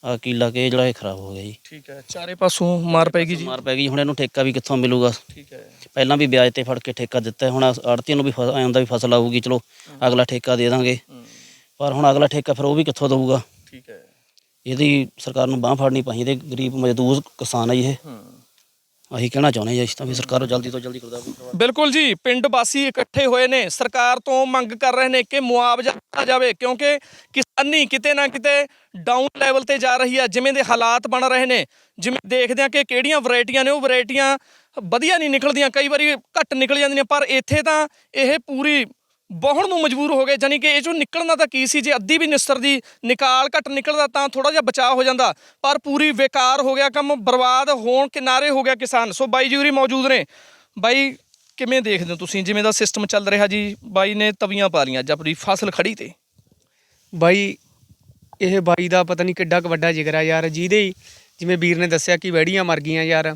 ਆ ਕਿੱਲਾ ਕੇ ਜਿਹੜਾ ਇਹ ਖਰਾਬ ਹੋ ਗਿਆ ਜੀ। ਠੀਕ ਹੈ। ਚਾਰੇ ਪਾਸੋਂ ਮਾਰ ਪੈਗੀ ਜੀ। ਮਾਰ ਪੈ ਗਈ। ਹੁਣ ਇਹਨੂੰ ਠੇਕਾ ਵੀ ਕਿੱਥੋਂ ਮਿਲੂਗਾ? ਠੀਕ ਹੈ। ਪਹਿਲਾਂ ਵੀ ਵਿਆਜ ਤੇ ਫੜ ਕੇ ਠੇਕਾ ਦਿੱਤਾ। ਹੁਣ ਆੜ੍ਹਤੀਆਂ ਨੂੰ ਵੀ ਐਂ ਹੁੰਦਾ ਵੀ ਫਸਲ ਆਊਗੀ, ਚਲੋ ਅਗਲਾ ਠੇਕਾ ਦੇ ਦਾਂਗੇ। ਪਰ ਹੁਣ ਅਗਲਾ ਠੇਕਾ ਫਿਰ ਉਹ ਵੀ ਕਿੱਥੋਂ ਦਊਗਾ? ਠੀਕ ਹੈ। ਇਹਦੀ ਸਰਕਾਰ ਨੂੰ ਬਾਂਹ ਫੜਨੀ ਪਈ। ਤੇ ਗਰੀਬ ਮਜ਼ਦੂਰ ਕਿਸਾਨ ਆ ਜੀ ਇਹ। ਅਸੀਂ ਕਹਿਣਾ ਚਾਹੁੰਦੇ ਹਾਂ ਜੀ ਤਾਂ ਵੀ ਸਰਕਾਰ ਜਲਦੀ ਤੋਂ ਜਲਦੀ ਕਰਦਾ। ਬਿਲਕੁਲ ਜੀ। ਪਿੰਡ ਵਾਸੀ ਇਕੱਠੇ ਹੋਏ ਨੇ, ਸਰਕਾਰ ਤੋਂ ਮੰਗ ਕਰ ਰਹੇ ਨੇ ਕਿ ਮੁਆਵਜ਼ਾ ਦਿੱਤਾ ਜਾਵੇ, ਕਿਉਂਕਿ ਕਿਸਾਨੀ ਕਿਤੇ ਨਾ ਕਿਤੇ ਡਾਊਨ ਲੈਵਲ ਤੇ ਜਾ ਰਹੀ ਹੈ। ਜਿਵੇਂ ਦੇ ਹਾਲਾਤ ਬਣ ਰਹੇ ਨੇ, ਜਿਵੇਂ ਦੇਖਦੇ ਆ ਕਿ ਕਿਹੜੀਆਂ ਵੈਰਾਈਟੀਆਂ ਨੇ, ਉਹ ਵੈਰਾਈਟੀਆਂ ਵਧੀਆ ਨਹੀਂ ਨਿਕਲਦੀਆਂ, ਕਈ ਵਾਰੀ ਘੱਟ ਨਿਕਲ ਜਾਂਦੀਆਂ। ਪਰ ਇੱਥੇ ਤਾਂ ਇਹ ਪੂਰੀ ਬਹੁਣ ਨੂੰ ਮਜਬੂਰ ਹੋ ਗਏ। ਜਾਨੀ ਕਿ ਇਹ ਚੋਂ ਨਿਕਲਣਾ ਤਾਂ ਕੀ ਸੀ, ਜੇ ਅੱਧੀ ਵੀ ਨਿਸਰ ਦੀ ਨਿਕਾਲ ਘੱਟ ਨਿਕਲਦਾ ਤਾਂ ਥੋੜਾ ਜਿਹਾ ਬਚਾਅ ਹੋ ਜਾਂਦਾ, ਪਰ ਪੂਰੀ ਬੇਕਾਰ ਹੋ ਗਿਆ ਕੰਮ, ਬਰਬਾਦ ਹੋਣ ਕਿਨਾਰੇ ਹੋ ਗਿਆ ਕਿਸਾਨ। ਸੋ ਬਾਈ ਜੀ ਉਰੀ ਮੌਜੂਦ ਨੇ। ਬਾਈ ਕਿਵੇਂ ਦੇਖਦੇ ਹੋ ਤੁਸੀਂ ਜਿਵੇਂ ਦਾ ਸਿਸਟਮ ਚੱਲ ਰਿਹਾ ਜੀ? ਬਾਈ ਨੇ ਤਵੀਆਂ ਪਾ ਲਈਆਂ ਅੱਜ ਆਪਣੀ ਫਸਲ ਖੜੀ ਤੇ। ਬਾਈ ਇਹ ਬਾਈ ਦਾ ਪਤਾ ਨਹੀਂ ਕਿੱਡਾ ਕੁ ਵੱਡਾ ਜਿਗਰ ਆ ਯਾਰ, ਜਿਹਦੇ ਹੀ ਜਿਵੇਂ ਵੀਰ ਨੇ ਦੱਸਿਆ ਕਿ ਵੈੜੀਆਂ ਮਰ ਗਈਆਂ ਯਾਰ।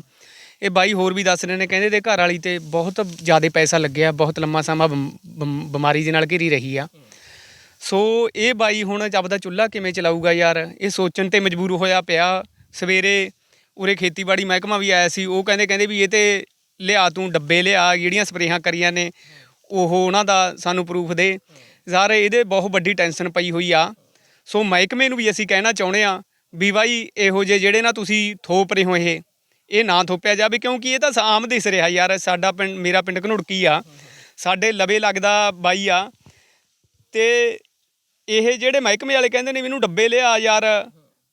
ਇਹ ਬਾਈ ਹੋਰ ਵੀ ਦੱਸ ਰਹੇ ਨੇ, ਕਹਿੰਦੇ ਤੇ ਘਰ ਵਾਲੀ ਤੇ ਬਹੁਤ ਜ਼ਿਆਦਾ ਪੈਸਾ ਲੱਗਿਆ, ਬਹੁਤ ਲੰਮਾ ਸਮਾਂ ਬਿਮਾਰੀ ਦੇ ਨਾਲ ਘਿਰੀ ਰਹੀ ਆ। ਸੋ ਇਹ ਬਾਈ ਹੁਣ ਆਪਦਾ ਚੁੱਲ੍ਹਾ ਕਿਵੇਂ ਚਲਾਊਗਾ ਯਾਰ, ਇਹ ਸੋਚਣ ਤੇ ਮਜਬੂਰ ਹੋਇਆ ਪਿਆ। ਸਵੇਰੇ ਉਰੇ ਖੇਤੀਬਾੜੀ ਮਹਿਕਮਾ ਵੀ ਆਇਆ ਸੀ, ਉਹ ਕਹਿੰਦੇ ਵੀ ਇਹ ਤੇ ਲਿਆ ਤੂੰ ਡੱਬੇ ਲਿਆ, ਜਿਹੜੀਆਂ ਸਪਰੇਹਾਂ ਕਰੀਆਂ ਨੇ ਉਹ ਉਹਨਾਂ ਦਾ ਸਾਨੂੰ ਪ੍ਰੂਫ ਦੇ ਯਾਰ। ਇਹਦੇ ਬਹੁਤ ਵੱਡੀ ਟੈਨਸ਼ਨ ਪਈ ਹੋਈ ਆ। ਸੋ ਮਹਿਕਮੇ ਨੂੰ ਵੀ ਅਸੀਂ ਕਹਿਣਾ ਚਾਹੁੰਦੇ ਆ ਵੀ ਬਾਈ ਇਹੋ ਜਿਹੇ ਜਿਹੜੇ ਨਾ ਤੁਸੀਂ ਥੋਪ ਰਹੇ ਹੋ ਇਹ ਨਾ ਥੋਪਿਆ ਜਾਵੇ, ਕਿਉਂਕਿ ਇਹ ਤਾਂ ਆਮ ਦਿਸ ਰਿਹਾ ਯਾਰ। ਸਾਡਾ ਪਿੰਡ, ਮੇਰਾ ਪਿੰਡ ਘਨੁੜਕੀ ਆ, ਸਾਡੇ ਲਵੇ ਲੱਗਦਾ ਬਾਈ ਆ, ਤੇ ਇਹ ਜਿਹੜੇ ਮਹਿਕਮੇ ਵਾਲੇ ਕਹਿੰਦੇ ਨੇ ਮੈਨੂੰ ਡੱਬੇ ਲਿਆ ਯਾਰ,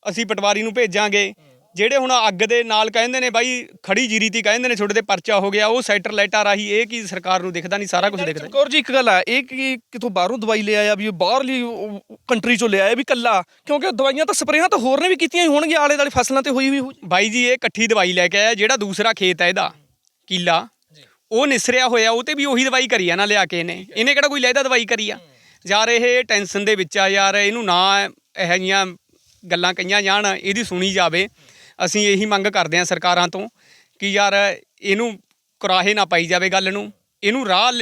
ਅਸੀਂ ਪਟਵਾਰੀ ਨੂੰ ਭੇਜਾਂਗੇ। ਜਿਹੜੇ ਹੁਣ ਅੱਗ ਦੇ ਨਾਲ ਕਹਿੰਦੇ ਨੇ ਬਾਈ ਖੜੀ ਜੀਰੀ ਤੀ ਕਹਿੰਦੇ ਨੇ ਛੋਟੇ ਤੇ ਪਰਚਾ ਹੋ ਗਿਆ, ਉਹ ਸੈਟਲਾਈਟਾਂ ਰਾਹੀਂ ਇਹ ਕੀ ਸਰਕਾਰ ਨੂੰ ਦਿਖਦਾ ਨਹੀਂ, ਸਾਰਾ ਕੁਝ ਦਿਖਦਾ। ਚਮਕੌਰ ਜੀ ਇੱਕ ਗੱਲ ਆ, ਇਹ ਕੀ ਕਿਤੋਂ ਬਾਹਰੋਂ ਦਵਾਈ ਲੈ ਆਇਆ ਵੀ ਬਾਹਰਲੀ ਕੰਟਰੀ ਚੋਂ ਲਿਆਇਆ ਵੀ ਕੱਲਾ? ਕਿਉਂਕਿ ਦਵਾਈਆਂ ਤਾਂ ਸਪਰੇਹਾਂ ਤਾਂ ਹੋਰ ਨੇ ਵੀ ਕੀਤੀਆਂ ਹੀ ਹੋਣਗੀਆਂ ਆਲੇ ਦੁਆਲੇ ਫਸਲਾਂ ਤੇ ਹੋਈ ਵੀ ਹੋ। ਬਾਈ ਜੀ ਇਹ ਇਕੱਠੀ ਦਵਾਈ ਲੈ ਕੇ ਆਇਆ, ਜਿਹੜਾ ਦੂਸਰਾ ਖੇਤ ਹੈ ਇਹਦਾ ਕਿੱਲਾ ਉਹ ਨਿਸਰਿਆ ਹੋਇਆ, ਉਹ ਤੇ ਵੀ ਉਹੀ ਦਵਾਈ ਕਰੀ ਆ ਨਾ ਲਿਆ ਕੇ ਇਹਨੇ ਕਿਹੜਾ ਕੋਈ ਲੈਦਾ ਦਵਾਈ ਕਰੀ ਆ ਯਾਰ। ਇਹ ਟੈਨਸ਼ਨ ਦੇ ਵਿੱਚ ਆ ਯਾਰ, ਇਹਨੂੰ ਨਾ ਇਹੋ ਜਿਹੀਆਂ ਗੱਲਾਂ ਕਹੀਆਂ ਜਾਣ, ਇਹਦੀ ਸੁਣੀ ਜਾਵੇ। ਅਸੀਂ ਇਹੀ ਮੰਗ ਕਰਦੇ ਹਾਂ ਸਰਕਾਰਾਂ ਤੋਂ ਕਿ ਯਾਰ ਇਹਨੂੰ ਕੁਰਾਹੇ ਨਾ ਪਾਈ ਜਾਵੇ ਗੱਲ ਨੂੰ, ਇਹਨੂੰ ਰਾਹ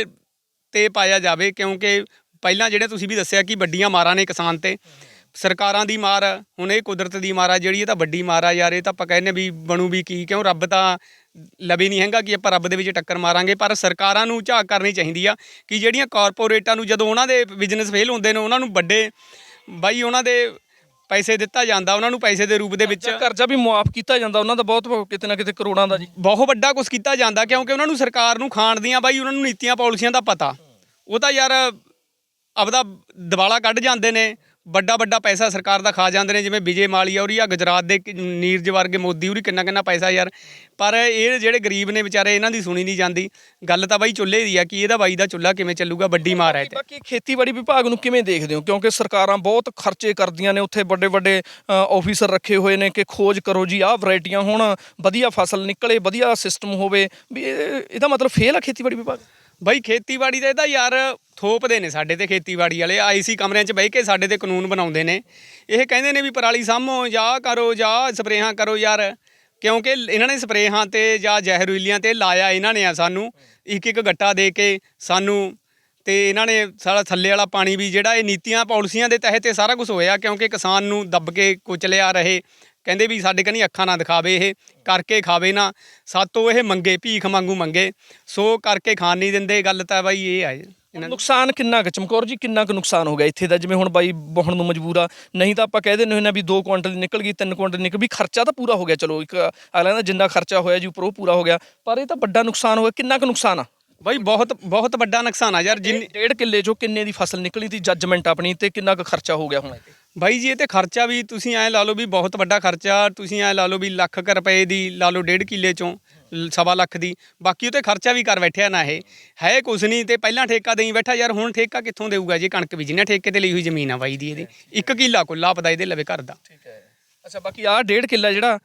ਤੇ ਪਾਇਆ ਜਾਵੇ। ਕਿਉਂਕਿ ਪਹਿਲਾਂ ਜਿਹੜੇ ਤੁਸੀਂ ਵੀ ਦੱਸਿਆ ਕਿ ਵੱਡੀਆਂ ਮਾਰਾਂ ਨੇ ਕਿਸਾਨ ਤੇ, ਸਰਕਾਰਾਂ ਦੀ ਮਾਰ, ਹੁਣ ਇਹ ਕੁਦਰਤ ਦੀ ਮਾਰ ਆ ਜਿਹੜੀ, ਇਹ ਤਾਂ ਵੱਡੀ ਮਾਰ ਆ ਯਾਰ। ਇਹ ਤਾਂ ਆਪਾਂ ਕਹਿੰਦੇ ਵੀ ਬਣੂ ਵੀ ਕੀ, ਕਿਉਂ ਰੱਬ ਤਾਂ ਲਵੇ ਨਹੀਂ ਹੈਗਾ ਕਿ ਆਪਾਂ ਰੱਬ ਦੇ ਵਿੱਚ ਟੱਕਰ ਮਾਰਾਂਗੇ। ਪਰ ਸਰਕਾਰਾਂ ਨੂੰ ਝਾਕ ਕਰਨੀ ਚਾਹੀਦੀ ਆ ਕਿ ਜਿਹੜੀਆਂ ਕਾਰਪੋਰੇਟਾਂ ਨੂੰ ਜਦੋਂ ਉਹਨਾਂ ਦੇ ਬਿਜ਼ਨਸ ਫੇਲ ਹੁੰਦੇ ਨੇ, ਉਹਨਾਂ ਨੂੰ ਵੱਡੇ ਬਾਈ ਉਹਨਾਂ ਦੇ ਪੈਸੇ ਦਿੱਤਾ ਜਾਂਦਾ, ਉਹਨਾਂ ਨੂੰ ਪੈਸੇ ਦੇ ਰੂਪ ਦੇ ਵਿੱਚ ਕਰਜ਼ਾ ਵੀ ਮੁਆਫ ਕੀਤਾ ਜਾਂਦਾ ਉਹਨਾਂ ਦਾ, ਬਹੁਤ ਕਿਤੇ ਨਾ ਕਿਤੇ ਕਰੋੜਾਂ ਦਾ ਜੀ, ਬਹੁਤ ਵੱਡਾ ਕੁਛ ਕੀਤਾ ਜਾਂਦਾ। ਕਿਉਂਕਿ ਉਹਨਾਂ ਨੂੰ ਸਰਕਾਰ ਨੂੰ ਖਾਣ ਦੀਆਂ ਬਾਈ ਉਹਨਾਂ ਨੂੰ ਨੀਤੀਆਂ ਪਾਲਿਸੀਆਂ ਦਾ ਪਤਾ, ਉਹ ਤਾਂ ਯਾਰ ਆਪਦਾ ਦਿਵਾਲਾ ਕੱਢ ਜਾਂਦੇ ਨੇ, ਵੱਡਾ ਵੱਡਾ ਪੈਸਾ ਸਰਕਾਰ ਦਾ ਖਾ ਜਾਂਦੇ ਨੇ। ਜਿਵੇਂ ਵਿਜੇ ਮਾਲੀਆ ਉਰੀ ਆ, ਗੁਜਰਾਤ ਦੇ ਨੀਰਜ ਵਰਗੇ ਮੋਦੀ ਉਰੀ ਕਿੰਨਾ ਪੈਸਾ ਯਾਰ। ਪਰ ਇਹ ਜਿਹੜੇ ਗਰੀਬ ਨੇ ਵਿਚਾਰੇ, ਇਹਨਾਂ ਦੀ ਸੁਣੀ ਨਹੀਂ ਜਾਂਦੀ। ਗੱਲ ਤਾਂ ਬਾਈ ਚੁੱਲ੍ਹੇ ਦੀ ਆ ਕਿ ਇਹਦਾ ਬਾਈ ਦਾ ਚੁੱਲ੍ਹਾ ਕਿਵੇਂ ਚੱਲੂਗਾ, ਵੱਡੀ ਮਾਰ ਹੈ। ਬਾਕੀ ਖੇਤੀਬਾੜੀ ਵਿਭਾਗ ਨੂੰ ਕਿਵੇਂ ਦੇਖਦੇ ਹੋ? ਕਿਉਂਕਿ ਸਰਕਾਰਾਂ ਬਹੁਤ ਖਰਚੇ ਕਰਦੀਆਂ ਨੇ, ਉੱਥੇ ਵੱਡੇ ਵੱਡੇ ਆਫੀਸਰ ਰੱਖੇ ਹੋਏ ਨੇ ਕਿ ਖੋਜ ਕਰੋ ਜੀ, ਆਹ ਵੈਰਾਈਟੀਆਂ ਹੁਣ ਵਧੀਆ ਫਸਲ ਨਿਕਲੇ, ਵਧੀਆ ਸਿਸਟਮ ਹੋਵੇ, ਵੀ ਇਹਦਾ ਮਤਲਬ ਫੇਲ ਆ ਖੇਤੀਬਾੜੀ ਵਿਭਾਗ? ਬਾਈ ਖੇਤੀਬਾੜੀ ਦਾ ਇਹਦਾ ਯਾਰ ਥੋਪਦੇ ਨੇ ਸਾਡੇ ਤੇ, ਖੇਤੀਬਾੜੀ ਵਾਲੇ ਆਈ ਸੀ ਕਮਰਿਆਂ 'ਚ ਬਹਿ ਕੇ ਸਾਡੇ ਤੇ ਕਾਨੂੰਨ ਬਣਾਉਂਦੇ ਨੇ। ਇਹ ਕਹਿੰਦੇ ਨੇ ਵੀ ਪਰਾਲੀ ਸਾਂਭੋ ਜਾਂ ਕਰੋ ਜਾਂ ਸਪਰੇਹਾਂ ਕਰੋ ਯਾਰ। ਕਿਉਂਕਿ ਇਹਨਾਂ ਨੇ ਸਪਰੇਹਾਂ ਤੇ ਜਾਂ ਜ਼ਹਿਰੀਲੀਆਂ ਤੇ ਲਾਇਆ ਇਹਨਾਂ ਨੇ ਆ ਸਾਨੂੰ, ਇੱਕ ਇੱਕ ਗੱਟਾ ਦੇ ਕੇ ਸਾਨੂੰ, ਤੇ ਇਹਨਾਂ ਨੇ ਸਾਰਾ ਥੱਲੇ ਵਾਲਾ ਪਾਣੀ ਵੀ ਜਿਹੜਾ ਇਹ ਨੀਤੀਆਂ ਪਾਲਿਸੀਆਂ ਦੇ ਤਹਿਤ ਇਹ ਸਾਰਾ ਕੁਝ ਹੋਇਆ। ਕਿਉਂਕਿ ਕਿਸਾਨ ਨੂੰ ਦੱਬ ਕੇ ਕੁਚਲਿਆ ਰਹੇ, ਕਹਿੰਦੇ ਵੀ ਸਾਡੇ ਕਨੀ ਅੱਖਾਂ ਨਾ ਦਿਖਾਵੇ, ਇਹ ਕਰਕੇ ਖਾਵੇ ਨਾ, ਸਾਤੋਂ ਇਹ ਮੰਗੇ, ਭੀਖ ਮੰਗੂ ਮੰਗੇ, ਸੋ ਕਰਕੇ ਖਾਣ ਨਹੀਂ ਦਿੰਦੇ। ਗੱਲ ਤਾਂ ਬਾਈ ਇਹ ਆ। ਨੁਕਸਾਨ ਕਿੰਨਾ ਕੁ ਚਮਕੌਰ ਜੀ, ਕਿੰਨਾ ਕੁ ਨੁਕਸਾਨ ਹੋ ਗਿਆ ਇੱਥੇ ਦਾ? ਜਿਵੇਂ ਹੁਣ ਬਾਈ ਬਹੁਣ ਨੂੰ ਮਜਬੂਰ ਆ, ਨਹੀਂ ਤਾਂ ਆਪਾਂ ਕਹਿ ਦਿੰਦੇ ਹੁੰਦੇ ਵੀ 2 ਕੁਇੰਟਲ ਨਿਕਲ ਗਈ, 3 ਕੁਇੰਟਲ ਨਿਕਲ ਵੀ, ਖਰਚਾ ਤਾਂ ਪੂਰਾ ਹੋ ਗਿਆ। ਚਲੋ ਇੱਕ ਅਗਲਾ ਦਾ ਜਿੰਨਾ ਖਰਚਾ ਹੋਇਆ ਜੀ ਉੱਪਰ ਉਹ ਪੂਰਾ ਹੋ ਗਿਆ, ਪਰ ਇਹ ਤਾਂ ਵੱਡਾ ਨੁਕਸਾਨ ਹੋ ਗਿਆ। ਕਿੰਨਾ ਕੁ ਨੁਕਸਾਨ ਆ ਬਾਈ? ਬਹੁਤ ਬਹੁਤ ਵੱਡਾ ਨੁਕਸਾਨ ਆ ਯਾਰ। ਜਿੰਨੀ 1.5 ਕਿੱਲੇ ਚੋਂ ਕਿੰਨੇ ਦੀ ਫਸਲ ਨਿਕਲੀ ਤੀ ਜੱਜਮੈਂਟ ਆਪਣੀ, ਤੇ ਕਿੰਨਾ ਕੁ ਖਰਚਾ ਹੋ ਗਿਆ ਹੁਣ? ਬਾਈ ਜੀ ਇਹ ਤੇ ਖਰਚਾ ਵੀ ਤੁਸੀਂ ਐਂ ਲਾ ਲਓ ਵੀ ਬਹੁਤ ਵੱਡਾ ਖਰਚਾ। ਤੁਸੀਂ ਐਂ ਲਾ ਲਓ ਵੀ ਲੱਖ ਰੁਪਏ ਦੀ ਲਾ ਲਓ, 1.5 ਕਿੱਲੇ ਚੋਂ 1.25 ਲੱਖ ਦੀ, ਬਾਕੀ ਉਹ ਤੇ ਖਰਚਾ ਵੀ ਕਰ ਬੈਠਿਆ ਨਾ। ਇਹ ਹੈ ਕੁਛ ਨਹੀਂ, ਤੇ ਪਹਿਲਾਂ ਠੇਕਾ ਦੇਈ ਬੈਠਾ ਯਾਰ। ਹੁਣ ਠੇਕਾ ਕਿੱਥੋਂ ਦੇਊਗਾ ਜੀ? ਕਣਕ ਬੀਜਣੀ ਠੇਕੇ ਤੇ ਲਈ ਹੋਈ ਜ਼ਮੀਨ ਆ ਬਾਈ ਦੀ, ਇਹਦੀ 1 ਕਿੱਲਾ ਕੁੱਲਾ ਪਤਾ ਇਹਦੇ ਲਵੇ ਘਰ ਦਾ। ਠੀਕ ਹੈ। ਅੱਛਾ, ਬਾਕੀ ਆਹ 1.5 ਕਿੱਲਾ ਜਿਹੜਾ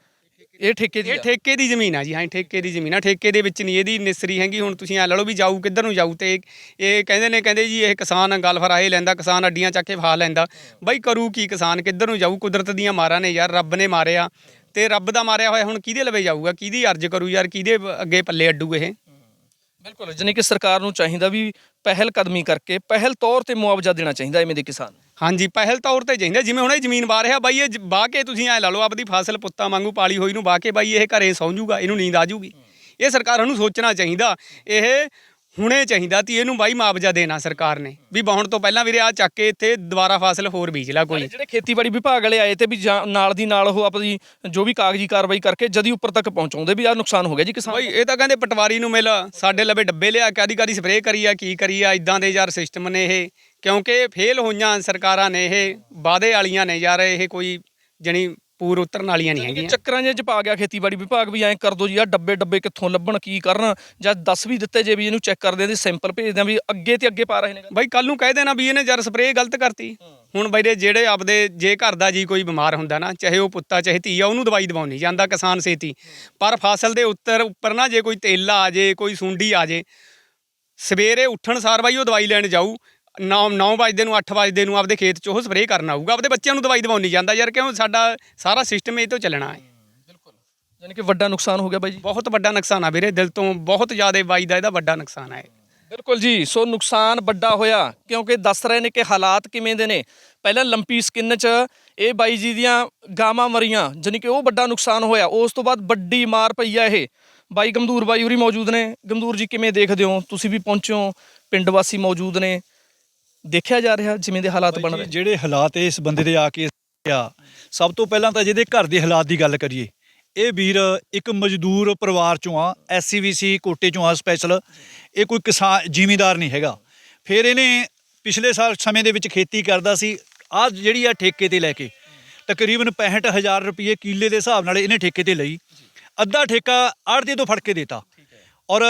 ਇਹ ਠੇਕੇ ਦੀ, ਇਹ ਠੇਕੇ ਦੀ ਜ਼ਮੀਨ ਆ ਜੀ। ਹਾਂ ਠੇਕੇ ਦੀ ਜ਼ਮੀਨ ਆ, ਠੇਕੇ ਦੇ ਵਿੱਚ ਨਹੀਂ ਇਹਦੀ ਨਿਸਰੀ ਹੈਗੀ। ਹੁਣ ਤੁਸੀਂ ਐ ਲਾ ਲਓ ਵੀ ਜਾਊ ਕਿੱਧਰ ਨੂੰ ਜਾਊ, ਤੇ ਇਹ ਕਹਿੰਦੇ ਜੀ ਇਹ ਕਿਸਾਨ ਗੱਲ ਫਰਾਏ ਲੈਂਦਾ, ਕਿਸਾਨ ਅੱਡੀਆਂ ਚੱਕ ਕੇ ਫਾ ਲੈਂਦਾ। ਬਾਈ ਕਰੂ ਕੀ ਕਿਸਾਨ, ਕਿੱਧਰ ਨੂੰ ਜਾਊ? ਕੁਦਰਤ ਦੀਆਂ ਮਾਰਾਂ ਨੇ ਯਾਰ, ਰੱਬ ਨੇ ਮਾਰਿਆ, ਤੇ ਰੱਬ ਦਾ ਮਾਰਿਆ ਹੋਇਆ ਹੁਣ ਕਿਹਦੇ ਲਵੇ ਜਾਊਗਾ, ਕਿਹਦੀ ਅਰਜ਼ ਕਰੂ ਯਾਰ, ਕਿਹਦੇ ਅੱਗੇ ਪੱਲੇ ਅੱਡੂ ਇਹ? ਬਿਲਕੁਲ, ਜਾਣੀ ਕਿ ਸਰਕਾਰ ਨੂੰ ਚਾਹੀਦਾ ਵੀ ਪਹਿਲ ਕਦਮੀ ਕਰਕੇ ਪਹਿਲ ਤੌਰ ਤੇ ਮੁਆਵਜ਼ਾ ਦੇਣਾ ਚਾਹੀਦਾ ਐਵੇਂ ਦੇ ਕਿਸਾਨ। ਹਾਂਜੀ, ਪਹਿਲ ਤੌਰ ਤੇ ਚਾਹੀਦਾ। ਜਿਵੇਂ ਹੁਣ ਇਹ ਜ਼ਮੀਨ ਵਾਹ ਰਿਹਾ ਬਾਈ, ਇਹ ਵਾਹ ਕੇ ਤੁਸੀਂ ਐ ਲਾ ਲਓ ਆਪਦੀ ਫਸਲ ਪੁੱਤਾਂ ਵਾਂਗੂ ਪਾਲੀ ਹੋਈ ਨੂੰ ਵਾਹ ਕੇ ਬਾਈ ਇਹ ਘਰੇ ਸੌਂ ਜੂਗਾ, ਇਹਨੂੰ ਨੀਂਦ ਆ ਜੂਗੀ। ਇਹ ਸਰਕਾਰਾਂ ਨੂੰ ਸੋਚਣਾ ਚਾਹੀਦਾ, ਇਹ ਹੁਣੇ ਚਾਹੀਦਾ ਤੀ ਇਹਨੂੰ ਬਾਈ ਮੁਆਵਜ਼ਾ ਦੇਣਾ ਸਰਕਾਰ ਨੇ, ਵੀ ਵਾਹੁਣ ਤੋਂ ਪਹਿਲਾਂ ਵੀਰੇ ਆ ਚੱਕ ਕੇ ਇੱਥੇ ਦੁਬਾਰਾ ਫਸਲ ਹੋਰ ਬੀਜ ਲਾ ਕੋਈ। ਜਿਹੜੇ ਖੇਤੀਬਾੜੀ ਵਿਭਾਗ ਵਾਲੇ ਆਏ ਤੇ ਵੀ ਨਾਲ ਦੀ ਨਾਲ ਉਹ ਆਪਣੀ ਜੋ ਵੀ ਕਾਗਜ਼ੀ ਕਾਰਵਾਈ ਕਰਕੇ ਜਦੀ ਉੱਪਰ ਤੱਕ ਪਹੁੰਚਾਉਂਦੇ ਵੀ ਆਹ ਨੁਕਸਾਨ ਹੋ ਗਿਆ ਜੀ ਕਿਸਾਨ। ਬਾਈ ਇਹ ਤਾਂ ਕਹਿੰਦੇ ਪਟਵਾਰੀ ਨੂੰ ਮਿਲ, ਸਾਡੇ ਲਵੇ ਡੱਬੇ ਲਿਆ, ਕਾਦੀ ਸਪਰੇਅ ਕਰੀ ਆ, ਕੀ ਕਰੀ ਆ, ਇਦਾਂ ਦੇ ਯਾਰ ਸਿਸਟਮ ਨੇ ਇਹ। ਕਿਉਂਕਿ ਫੇਲ ਹੋਈਆਂ ਸਰਕਾਰਾਂ ਨੇ, ਇਹ ਵਾਅਦੇ ਵਾਲੀਆਂ ਨੇ ਯਾਰ, ਇਹ ਕੋਈ ਜਣੀ ਪੂਰ ਉਤਰਨ ਵਾਲੀਆਂ ਨਹੀਂ ਕਿ ਹੈਗੀਆਂ। ਚੱਕਰਾਂ ਜਿਹੇ ਚ ਪਾ ਗਿਆ ਖੇਤੀਬਾੜੀ ਵਿਭਾਗ ਵੀ ਐਂ ਕਰ ਦੋ ਜੀ ਆ ਡੱਬੇ ਕਿੱਥੋਂ ਲੱਭਣ ਕੀ ਕਰਨ, ਜਾਂ ਦੱਸ ਵੀ ਦਿੱਤੇ ਜੇ ਵੀ ਇਹਨੂੰ ਚੈੱਕ ਕਰਦੇ ਆ ਸੈਂਪਲ ਭੇਜਦੇ ਆ ਵੀ ਅੱਗੇ ਤੇ ਅੱਗੇ ਪਾ ਰਹੇ ਨੇ। ਬਾਈ ਕੱਲ ਨੂੰ ਕਹਿ ਦੇਣਾ ਵੀ ਇਹਨੇ ਯਾਰ ਸਪਰੇਅ ਗਲਤ ਕਰਤੀ। ਹੁਣ ਬਾਈ ਦੇ ਜਿਹੜੇ ਆਪਦੇ ਜੇ ਘਰ ਦਾ ਜੀ ਕੋਈ ਬਿਮਾਰ ਹੁੰਦਾ ਨਾ, ਚਾਹੇ ਉਹ ਪੁੱਤਾ ਚਾਹੇ ਧੀ ਆ, ਉਹਨੂੰ ਦਵਾਈ ਦਵਾਉਣ ਨਹੀਂ ਜਾਂਦਾ ਕਿਸਾਨ ਛੇਤੀ, ਪਰ ਫਸਲ ਦੇ ਉੱਪਰ ਨਾ ਜੇ ਕੋਈ ਤੇਲਾ ਆ ਜੇ, ਕੋਈ ਸੁੰਡੀ ਆ ਜੇ, ਸਵੇਰੇ ਉੱਠਣ ਸਾਰ ਬਾਈ ਉਹ ਦਵਾਈ ਲੈਣ ਜਾਊ, 9 ਵਜੇ ਨੂੰ 8 ਵਜੇ ਨੂੰ ਆਪਦੇ ਖੇਤ 'ਚ ਉਹ ਸਪਰੇਅ ਕਰਨ ਆਊਗਾ, ਆਪਦੇ ਬੱਚਿਆਂ ਨੂੰ ਦਵਾਈ ਦਵਾਉਣ ਨਹੀਂ ਜਾਂਦਾ ਯਾਰ, ਕਿਉਂ ਸਾਡਾ ਸਾਰਾ ਸਿਸਟਮ ਇਹ ਤੋਂ ਚੱਲਣਾ ਹੈ। ਬਿਲਕੁਲ, ਯਾਨੀ ਕਿ ਵੱਡਾ ਨੁਕਸਾਨ ਹੋ ਗਿਆ ਬਾਈ ਜੀ। ਬਹੁਤ ਵੱਡਾ ਨੁਕਸਾਨ ਆ ਵੀਰੇ, ਦਿਲ ਤੋਂ ਬਹੁਤ ਜ਼ਿਆਦਾ ਬਾਈ ਦਾ ਇਹਦਾ ਵੱਡਾ ਨੁਕਸਾਨ ਹੈ। ਬਿਲਕੁਲ ਜੀ, ਸੋ ਨੁਕਸਾਨ ਵੱਡਾ ਹੋਇਆ ਕਿਉਂਕਿ ਦੱਸ ਰਹੇ ਨੇ ਕਿ ਹਾਲਾਤ ਕਿਵੇਂ ਦੇ ਨੇ। ਪਹਿਲਾਂ ਲੰਪੀ ਸਕਿਨ 'ਚ ਇਹ ਬਾਈ ਜੀ ਦੀਆਂ ਗਾਵਾਂ ਮਰੀਆਂ, ਜਾਨੀ ਕਿ ਉਹ ਵੱਡਾ ਨੁਕਸਾਨ ਹੋਇਆ। ਉਸ ਤੋਂ ਬਾਅਦ ਵੱਡੀ ਮਾਰ ਪਈ ਆ ਇਹ। ਬਾਈ ਗਮਦੂਰ ਬਾਈ ਉਰੀ ਮੌਜੂਦ ਨੇ। ਗਮਦੂਰ ਜੀ ਕਿਵੇਂ ਦੇਖਦੇ ਹੋ, ਤੁਸੀਂ ਵੀ ਪਹੁੰਚੇ ਹੋ, ਪਿੰਡ ਵਾਸੀ ਮੌਜੂਦ ਨੇ, ਦੇਖਿਆ ਜਾ ਰਿਹਾ ਜਿਵੇਂ ਦੇ ਹਾਲਾਤ ਬਣ ਰਹੇ। ਜਿਹੜੇ ਹਾਲਾਤ ਇਸ ਬੰਦੇ ਦੇ ਆ ਕੇ ਆ, ਸਭ ਤੋਂ ਪਹਿਲਾਂ ਤਾਂ ਜਿਹਦੇ ਘਰ ਦੇ ਹਾਲਾਤ ਦੀ ਗੱਲ ਕਰੀਏ, ਇਹ ਵੀਰ ਇੱਕ ਮਜ਼ਦੂਰ ਪਰਿਵਾਰ ਚੋਂ ਆ, SCVC ਕੋਟੇ ਚੋਂ ਆ ਸਪੈਸ਼ਲ। ਇਹ ਕੋਈ ਕਿਸਾਨ ਜ਼ਿਮੀਂਦਾਰ ਨਹੀਂ ਹੈਗਾ। ਫਿਰ ਇਹਨੇ ਪਿਛਲੇ ਸਾਲ ਸਮੇਂ ਦੇ ਵਿੱਚ ਖੇਤੀ ਕਰਦਾ ਸੀ, ਆਹ ਜਿਹੜੀ ਆ ਠੇਕੇ ਤੇ ਲੈ ਕੇ ਤਕਰੀਬਨ 65,000 ਰੁਪਏ ਕਿੱਲੇ ਦੇ ਹਿਸਾਬ ਨਾਲ ਇਹਨੇ ਠੇਕੇ ਤੇ ਲਈ। ਅੱਧਾ ਠੇਕਾ ਆੜ੍ਹਤੀਏ ਤੋਂ ਫੜ ਕੇ ਦੇਤਾ, ਔਰ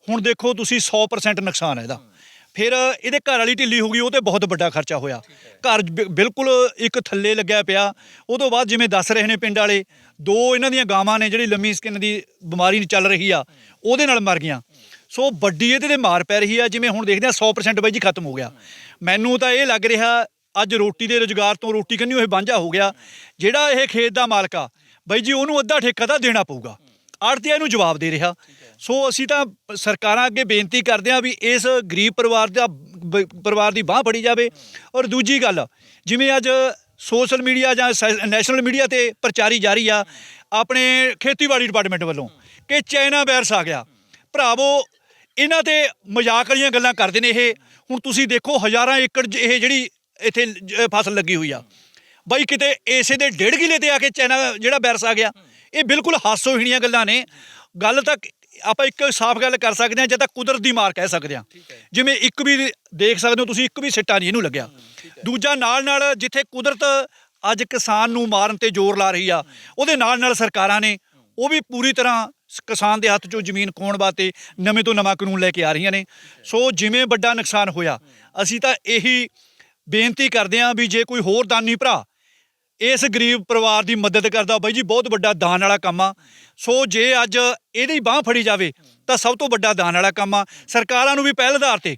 ਹੁਣ ਦੇਖੋ ਤੁਸੀਂ 100% ਨੁਕਸਾਨ ਹੈ ਇਹਦਾ। ਫਿਰ ਇਹਦੇ ਘਰ ਵਾਲੀ ਢਿੱਲੀ ਹੋ ਗਈ, ਉਹ ਤੇ ਬਹੁਤ ਵੱਡਾ ਖਰਚਾ ਹੋਇਆ। ਘਰ ਬਿਲਕੁਲ ਇੱਕ ਥੱਲੇ ਲੱਗਿਆ ਪਿਆ। ਉਹ ਤੋਂ ਬਾਅਦ ਜਿਵੇਂ ਦੱਸ ਰਹੇ ਨੇ ਪਿੰਡ ਵਾਲੇ, 2 ਇਹਨਾਂ ਦੀਆਂ ਗਾਵਾਂ ਨੇ ਜਿਹੜੀ ਲੰਮੀ ਸਕਿਨ ਦੀ ਬਿਮਾਰੀ ਚੱਲ ਰਹੀ ਆ, ਉਹਦੇ ਨਾਲ ਮਰ ਗਈਆਂ। ਸੋ ਵੱਡੀ ਇਹਦੇ ਤੇ ਮਾਰ ਪੈ ਰਹੀ ਆ। ਜਿਵੇਂ ਹੁਣ ਦੇਖਦੇ ਆ 100% ਬਾਈ ਜੀ ਖਤਮ ਹੋ ਗਿਆ। ਮੈਨੂੰ ਤਾਂ ਇਹ ਲੱਗ ਰਿਹਾ ਅੱਜ ਰੋਟੀ ਦੇ ਰੁਜ਼ਗਾਰ ਤੋਂ ਰੋਟੀ ਕੰਨੀ ਇਹ ਵਾਂਝਾ ਹੋ ਗਿਆ। ਜਿਹੜਾ ਇਹ ਖੇਤ ਦਾ ਮਾਲਕ ਆ ਬਾਈ ਜੀ, ਉਹਨੂੰ ਅੱਧਾ ਠੇਕਾ ਤਾਂ ਦੇਣਾ ਪਊਗਾ। ਆੜ੍ਹਤੀਆ ਨੂੰ ਜਵਾਬ ਦੇ ਰਿਹਾ। ਸੋ ਅਸੀਂ ਤਾਂ ਸਰਕਾਰਾਂ ਅੱਗੇ ਬੇਨਤੀ ਕਰਦੇ ਹਾਂ ਵੀ ਇਸ ਗਰੀਬ ਪਰਿਵਾਰ ਦੀ ਬਾਂਹ ਫੜੀ ਜਾਵੇ। ਔਰ ਦੂਜੀ ਗੱਲ, ਜਿਵੇਂ ਅੱਜ ਸੋਸ਼ਲ ਮੀਡੀਆ ਜਾਂ ਨੈਸ਼ਨਲ ਮੀਡੀਆ ਤੇ ਪ੍ਰਚਾਰੀ ਜਾ ਰਹੀ ਆ ਆਪਣੇ ਖੇਤੀਬਾੜੀ ਡਿਪਾਰਟਮੈਂਟ ਵੱਲੋਂ ਕਿ ਚਾਈਨਾ ਵਾਇਰਸ ਆ ਗਿਆ। ਭਰਾਵੋ, ਇਹਨਾਂ ਤੇ ਮਜ਼ਾਕ ਵਾਲੀਆਂ ਗੱਲਾਂ ਕਰਦੇ ਨੇ ਇਹ। ਹੁਣ ਤੁਸੀਂ ਦੇਖੋ ਹਜ਼ਾਰਾਂ ਏਕੜ ਇਹ ਜਿਹੜੀ ਇੱਥੇ ਫਸਲ ਲੱਗੀ ਹੋਈ ਆ ਬਾਈ, ਕਿਤੇ ਇਸੇ ਦੇ 1.5 ਕਿੱਲੇ ਤੇ ਆ ਕੇ ਚਾਈਨਾ ਜਿਹੜਾ ਵਾਇਰਸ ਆ ਗਿਆ। ਇਹ ਬਿਲਕੁਲ ਹਾਸੋਹੀਣੀਆਂ ਗੱਲਾਂ ਨੇ। ਗੱਲ ਤਾਂ ਆਪਾਂ ਇੱਕ ਸਾਫ਼ ਗੱਲ ਕਰ ਸਕਦੇ ਹਾਂ, ਜਾਂ ਤਾਂ ਕੁਦਰਤ ਦੀ ਮਾਰ ਕਹਿ ਸਕਦੇ ਹਾਂ। ਜਿਵੇਂ ਇੱਕ ਵੀ ਦੇਖ ਸਕਦੇ ਹੋ ਤੁਸੀਂ, ਇੱਕ ਵੀ ਸਿੱਟਾ ਨਹੀਂ ਇਹਨੂੰ ਲੱਗਿਆ। ਦੂਜਾ ਨਾਲ ਜਿੱਥੇ ਕੁਦਰਤ ਅੱਜ ਕਿਸਾਨ ਨੂੰ ਮਾਰਨ ਤੇ ਜ਼ੋਰ ਲਾ ਰਹੀ ਆ, ਉਹਦੇ ਨਾਲ ਸਰਕਾਰਾਂ ਨੇ ਉਹ ਵੀ ਪੂਰੀ ਤਰ੍ਹਾਂ ਕਿਸਾਨ ਦੇ ਹੱਥ 'ਚੋਂ ਜ਼ਮੀਨ ਖੋਹਣ ਵਾਸਤੇ ਨਵੇਂ ਤੋਂ ਨਵਾਂ ਕਾਨੂੰਨ ਲੈ ਕੇ ਆ ਰਹੀਆਂ ਨੇ। ਸੋ ਜਿਵੇਂ ਵੱਡਾ ਨੁਕਸਾਨ ਹੋਇਆ, ਅਸੀਂ ਤਾਂ ਇਹੀ ਬੇਨਤੀ ਕਰਦੇ ਹਾਂ ਵੀ ਜੇ ਕੋਈ ਹੋਰ ਦਾਨੀ ਭਰਾ ਇਸ ਗਰੀਬ ਪਰਿਵਾਰ ਦੀ ਮਦਦ ਕਰਦਾ ਬਾਈ ਜੀ, ਬਹੁਤ ਵੱਡਾ ਦਾਨ ਵਾਲਾ ਕੰਮ ਆ। ਸੋ ਜੇ ਅੱਜ ਇਹਦੀ ਬਾਂਹ ਫੜੀ ਜਾਵੇ ਤਾਂ ਸਭ ਤੋਂ ਵੱਡਾ ਦਾਨ ਵਾਲਾ ਕੰਮ ਆ। ਸਰਕਾਰਾਂ ਨੂੰ ਵੀ ਪਹਿਲ ਆਧਾਰ ਤੇ,